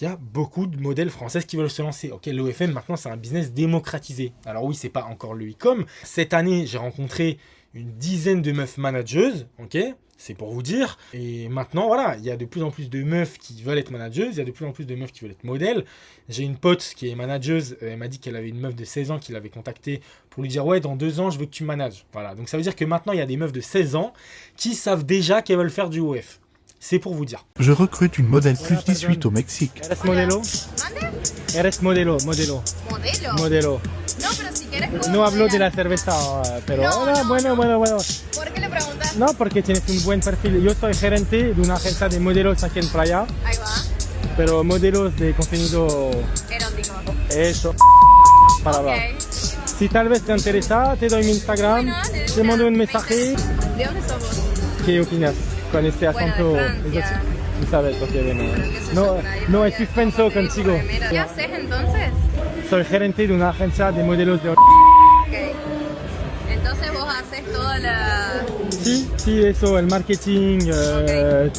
il y a beaucoup de modèles français qui veulent se lancer. Ok, l'OFM, maintenant, c'est un business démocratisé. Alors oui, c'est pas encore le e-com. Cette année, j'ai rencontré une dizaine de meufs manageuses, ok, c'est pour vous dire. Et maintenant, voilà, il y a de plus en plus de meufs qui veulent être manageuses, il y a de plus en plus de meufs qui veulent être modèles. J'ai une pote qui est manageuse, elle m'a dit qu'elle avait une meuf de 16 ans qui l'avait contactée pour lui dire « Ouais, dans 2 ans, je veux que tu manages. » Voilà, donc ça veut dire que maintenant, il y a des meufs de 16 ans qui savent déjà qu'elles veulent faire du OF. C'est pour vous dire. Je recrute une modèle plus 18 au Mexique. ¿Eres modelo? Eres modelo. ¿Modelo? Modelo. No, pero si quieres puedo No hablo de modelar. la cerveza, pero No, hola, no, bueno. ¿Por qué le preguntas? No, porque tienes un buen perfil. Yo soy gerente de una agencia de modelos aquí en Playa, Ahí va. pero modelos de contenido Erótico. eso, para hablar. Ok. Si tal vez te interesa, te doy mi Instagram, Bueno, dale, te mando un me mensaje. interesa. ¿De dónde sos vos? ¿Qué opinas con este Bueno, de acento? Francia. Isabel, porque bueno, Pero qué sé no, yo, por ahí no voy es a- suspenso contigo. ¿Qué haces entonces? Soy gerente de una agencia de modelos de... Ok. Entonces vos haces toda la... Sí, eso, el marketing,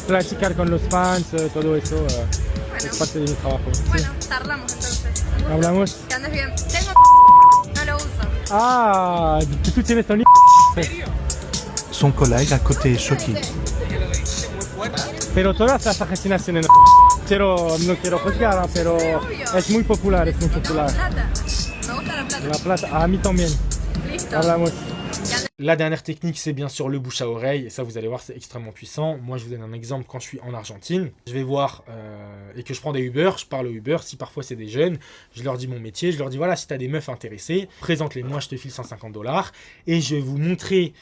platicar con los fans, todo eso, Bueno. es parte de mi trabajo. Sí. Bueno, charlamos entonces. Un gusto. Hablamos. Que andes bien. Tengo... No lo uso. Ah, tú tienes un... Son collègue à côté est choqué. Pero todas las agencias tienen... No quiero juzgar, pero obvio. es muy popular, La plata. Me gusta la plata. La plata, a mí también. Listo. Hablamos. La dernière technique, c'est bien sûr le bouche à oreille. Et ça, vous allez voir, c'est extrêmement puissant. Moi, je vous donne un exemple quand je suis en Argentine. Je vais voir et que je prends des Uber, je parle aux Uber. Si parfois c'est des jeunes, je leur dis mon métier. Je leur dis voilà, si tu as des meufs intéressées, présente-les moi, je te file 150 $. Et je vais vous montrer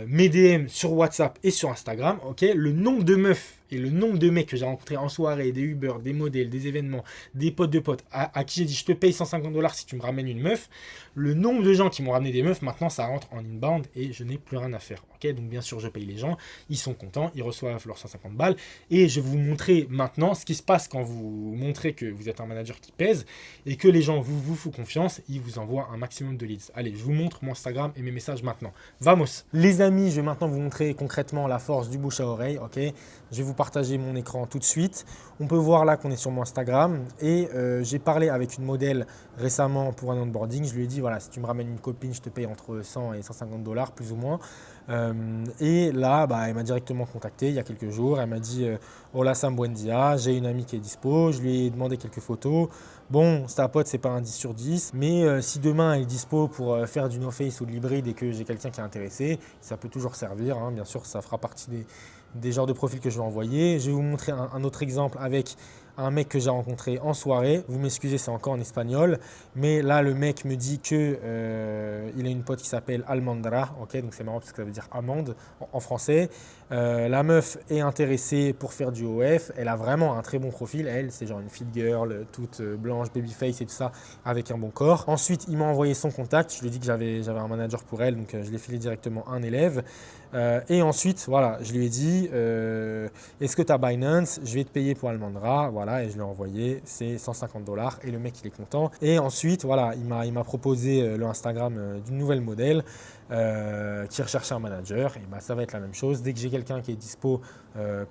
mes DM sur WhatsApp et sur Instagram. Ok, le nombre de meufs et le nombre de mecs que j'ai rencontrés en soirée, des Uber, des modèles, des événements, des potes de potes, à qui j'ai dit je te paye 150 $ si tu me ramènes une meuf. Le nombre de gens qui m'ont ramené des meufs, maintenant ça rentre en inbound et je n'ai plus rien à faire. Ok, donc bien sûr je paye les gens, ils sont contents, ils reçoivent leurs 150 balles. Et je vais vous montrer maintenant ce qui se passe quand vous montrez que vous êtes un manager qui pèse et que les gens vous font confiance, ils vous envoient un maximum de leads. Allez, je vous montre mon Instagram et mes messages maintenant. Vamos. Les amis, je vais maintenant vous montrer concrètement la force du bouche à oreille. Ok, je vais vous partager mon écran tout de suite. On peut voir là qu'on est sur mon Instagram et j'ai parlé avec une modèle récemment pour un onboarding. Je lui ai dit voilà, si tu me ramènes une copine, je te paye entre 100 et 150 $ plus ou moins. Et là, elle m'a directement contacté il y a quelques jours. Elle m'a dit Hola Sam, buen dia, j'ai une amie qui est dispo. Je lui ai demandé quelques photos. Bon, c'est ta pote, c'est pas un 10 sur 10, mais si demain elle est dispo pour faire du no-face ou de l'hybride et que j'ai quelqu'un qui est intéressé, ça peut toujours servir. Hein. Bien sûr, ça fera partie des genres de profils que je vais envoyer. Je vais vous montrer un autre exemple avec un mec que j'ai rencontré en soirée. Vous m'excusez, c'est encore en espagnol, mais là le mec me dit que il a une pote qui s'appelle Almandra. Ok, donc c'est marrant parce que ça veut dire amande en français. La meuf est intéressée pour faire du OF. Elle a vraiment un très bon profil. Elle, c'est genre une fit girl, toute blanche, babyface et tout ça, avec un bon corps. Ensuite, il m'a envoyé son contact. Je lui ai dit que j'avais un manager pour elle, donc je l'ai filé directement à un élève. Et ensuite, voilà, je lui ai dit est-ce que tu as Binance? Je vais te payer pour Almandra. Voilà, et je lui ai envoyé, c'est 150 $ et le mec il est content. Et ensuite, voilà, il m'a proposé le Instagram d'une nouvelle modèle qui recherchait un manager. Et ça va être la même chose. Dès que j'ai quelqu'un qui est dispo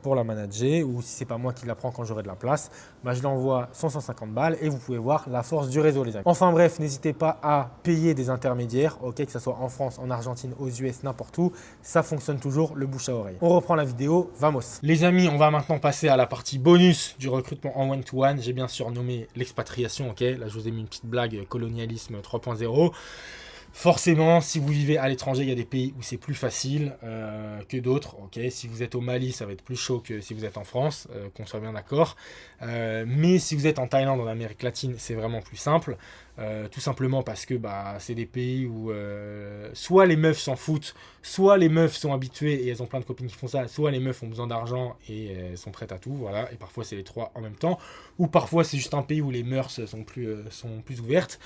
pour la manager, ou si c'est pas moi qui la prends quand j'aurai de la place, je lui envoie 150 balles et vous pouvez voir la force du réseau, les amis. Enfin bref, n'hésitez pas à payer des intermédiaires, ok, que ce soit en France, en Argentine, aux US, n'importe où. Ça fonctionne toujours, le bouche à oreille. On reprend la vidéo, vamos. Les amis, on va maintenant passer à la partie bonus du recrutement en one-to-one. J'ai bien sûr nommé l'expatriation, ok. Là, je vous ai mis une petite blague, colonialisme 3.0. Forcément, si vous vivez à l'étranger, il y a des pays où c'est plus facile que d'autres. Okay, si vous êtes au Mali, ça va être plus chaud que si vous êtes en France, qu'on soit bien d'accord. Mais si vous êtes en Thaïlande, en Amérique latine, c'est vraiment plus simple. Tout simplement parce que bah, c'est des pays où soit les meufs s'en foutent, soit les meufs sont habituées et elles ont plein de copines qui font ça, soit les meufs ont besoin d'argent et elles sont prêtes à tout, voilà, et parfois c'est les trois en même temps, ou parfois c'est juste un pays où les mœurs sont plus ouvertes.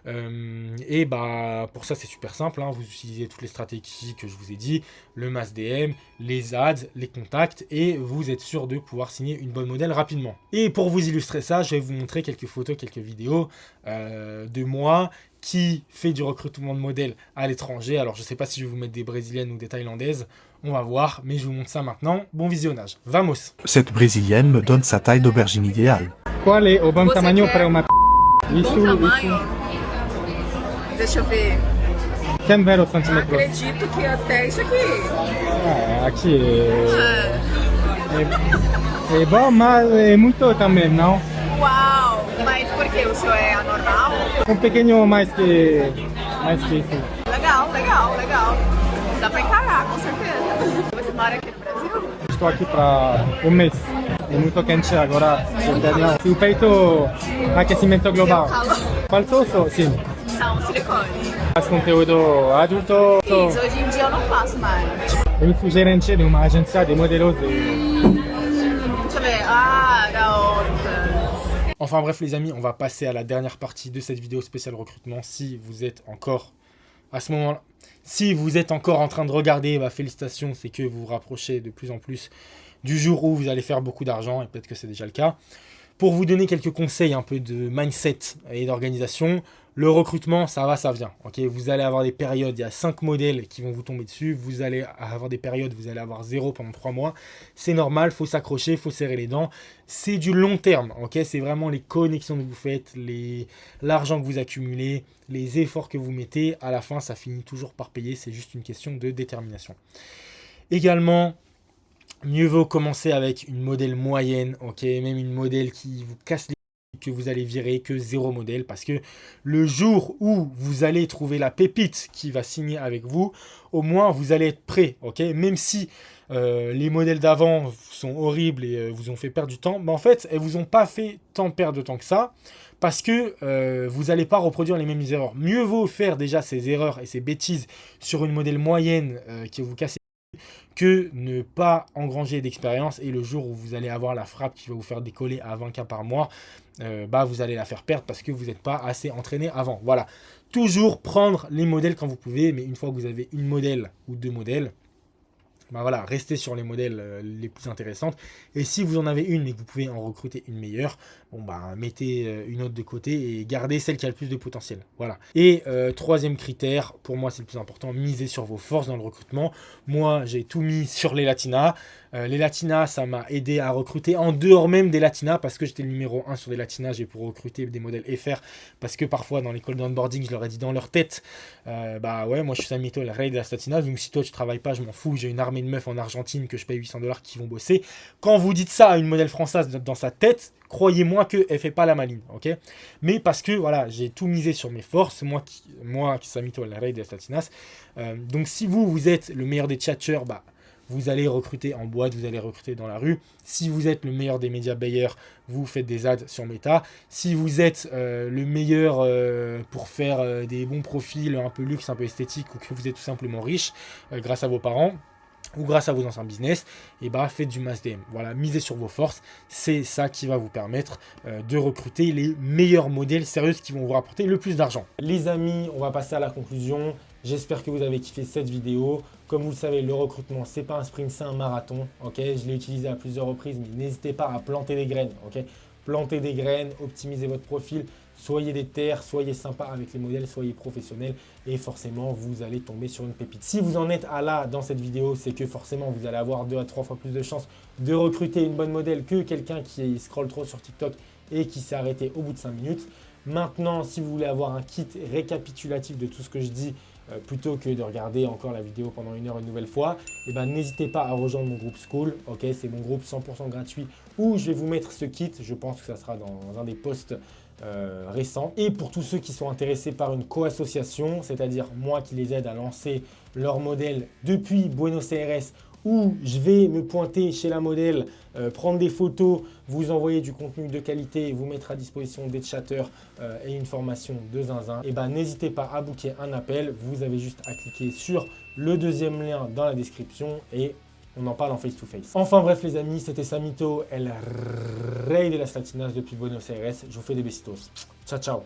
Et bah pour ça c'est super simple, hein, vous utilisez toutes les stratégies que je vous ai dit, le mass DM, les ads, les contacts, et vous êtes sûr de pouvoir signer une bonne modèle rapidement. Et pour vous illustrer ça, je vais vous montrer quelques photos, quelques vidéos de moi qui fait du recrutement de modèles à l'étranger. Alors je sais pas si je vais vous mettre des brésiliennes ou des thaïlandaises, on va voir, mais je vous montre ça maintenant. Bon visionnage, vamos! Cette brésilienne me donne sa taille d'aubergine idéale. Qual é o bom Você tamanho quer para uma Bom tamanho. Deixa eu ver. 100 vero centímetros. Acredito que até isso aqui. Aqui Ah, é bom, mas é muito também, não? uau! Mas por quê? O senhor é anormal? Um pouquinho mais que isso. Legal, legal, legal. Dá pra encarar, com certeza. Você mora aqui no Brasil? Estou aqui para mês. É muito quente agora. Se o peito, aquecimento global. Calor. Falso? Sim. São silicone. Faz conteúdo adulto. Isso, hoje em dia eu não faço mais. Eu fui gerente de uma agência de modelos. Deixa eu ver. Ah, garotas. Enfin bref les amis, on va passer à la dernière partie de cette vidéo spéciale recrutement. Si vous êtes encore à ce moment-là, si vous êtes encore en train de regarder, bah, félicitations, c'est que vous vous rapprochez de plus en plus du jour où vous allez faire beaucoup d'argent, et peut-être que c'est déjà le cas. Pour vous donner quelques conseils un peu de mindset et d'organisation, le recrutement, ça va, ça vient. Okay, vous allez avoir des périodes, il y a 5 modèles qui vont vous tomber dessus. Vous allez avoir des périodes, vous allez avoir 0 pendant 3 mois. C'est normal, il faut s'accrocher, il faut serrer les dents. C'est du long terme, okay, c'est vraiment les connexions que vous faites, l'argent que vous accumulez, les efforts que vous mettez. À la fin, ça finit toujours par payer, c'est juste une question de détermination. Également, mieux vaut commencer avec une modèle moyenne, ok, même une modèle qui vous casse les que vous allez virer que 0 modèle, parce que le jour où vous allez trouver la pépite qui va signer avec vous, au moins vous allez être prêt, ok, même si les modèles d'avant sont horribles et vous ont fait perdre du temps, mais en fait elles vous ont pas fait tant perdre de temps que ça, parce que vous n'allez pas reproduire les mêmes erreurs. Mieux vaut faire déjà ces erreurs et ces bêtises sur une modèle moyenne qui vous casse que ne pas engranger d'expérience, et le jour où vous allez avoir la frappe qui va vous faire décoller à 20K par mois, bah vous allez la faire perdre parce que vous n'êtes pas assez entraîné avant. Voilà, toujours prendre les modèles quand vous pouvez, mais une fois que vous avez une modèle ou 2 modèles, bah voilà, restez sur les modèles les plus intéressantes. Et si vous en avez une mais que vous pouvez en recruter une meilleure, bon bah mettez une autre de côté et gardez celle qui a le plus de potentiel. Voilà. Et troisième critère, pour moi c'est le plus important, misez sur vos forces dans le recrutement. Moi j'ai tout mis sur les latinas. Les latinas, ça m'a aidé à recruter en dehors même des latinas, parce que j'étais le numéro 1 sur des latinas, j'ai pour recruter des modèles FR, parce que parfois dans l'école d'onboarding, je leur ai dit dans leur tête, bah ouais, moi je suis Samito, le rey de la latinas, donc si toi tu travailles pas, je m'en fous, j'ai une armée de meufs en Argentine que je paye 800$ qui vont bosser. Quand vous dites ça à une modèle française dans sa tête, croyez-moi qu'elle fait pas la maline, ok? Mais parce que voilà, j'ai tout misé sur mes forces, moi qui Samito, le rey de la latinas. Donc si vous êtes le meilleur des tchatcheurs, bah vous allez recruter en boîte, vous allez recruter dans la rue. Si vous êtes le meilleur des médias buyers, vous faites des ads sur Meta. Si vous êtes le meilleur pour faire des bons profils un peu luxe, un peu esthétique, ou que vous êtes tout simplement riche grâce à vos parents ou grâce à vos anciens business, et bah faites du mass DM. Voilà, misez sur vos forces. C'est ça qui va vous permettre de recruter les meilleurs modèles sérieux qui vont vous rapporter le plus d'argent. Les amis, on va passer à la conclusion. J'espère que vous avez kiffé cette vidéo. Comme vous le savez, le recrutement, c'est pas un sprint, c'est un marathon. Ok, je l'ai utilisé à plusieurs reprises, mais n'hésitez pas à planter des graines. Ok, plantez des graines, optimisez votre profil, soyez des terres, soyez sympa avec les modèles, soyez professionnels, et forcément, vous allez tomber sur une pépite. Si vous en êtes à là dans cette vidéo, c'est que forcément, vous allez avoir 2 à 3 fois plus de chances de recruter une bonne modèle que quelqu'un qui scrolle trop sur TikTok et qui s'est arrêté au bout de 5 minutes. Maintenant, si vous voulez avoir un kit récapitulatif de tout ce que je dis, plutôt que de regarder encore la vidéo pendant 1 heure une nouvelle fois, et ben n'hésitez pas à rejoindre mon groupe School. Ok, c'est mon groupe 100% gratuit où je vais vous mettre ce kit. Je pense que ça sera dans un des posts récents. Et pour tous ceux qui sont intéressés par une co-association, c'est-à-dire moi qui les aide à lancer leur modèle depuis Buenos Aires où je vais me pointer chez la modèle, prendre des photos, vous envoyer du contenu de qualité, vous mettre à disposition des chatteurs et une formation de zinzin, et ben n'hésitez pas à booker un appel. Vous avez juste à cliquer sur le deuxième lien dans la description et on en parle en face-to-face. Enfin bref les amis, c'était Samito, el rey de las latinas depuis Buenos Aires. Je vous fais des besitos. Ciao ciao.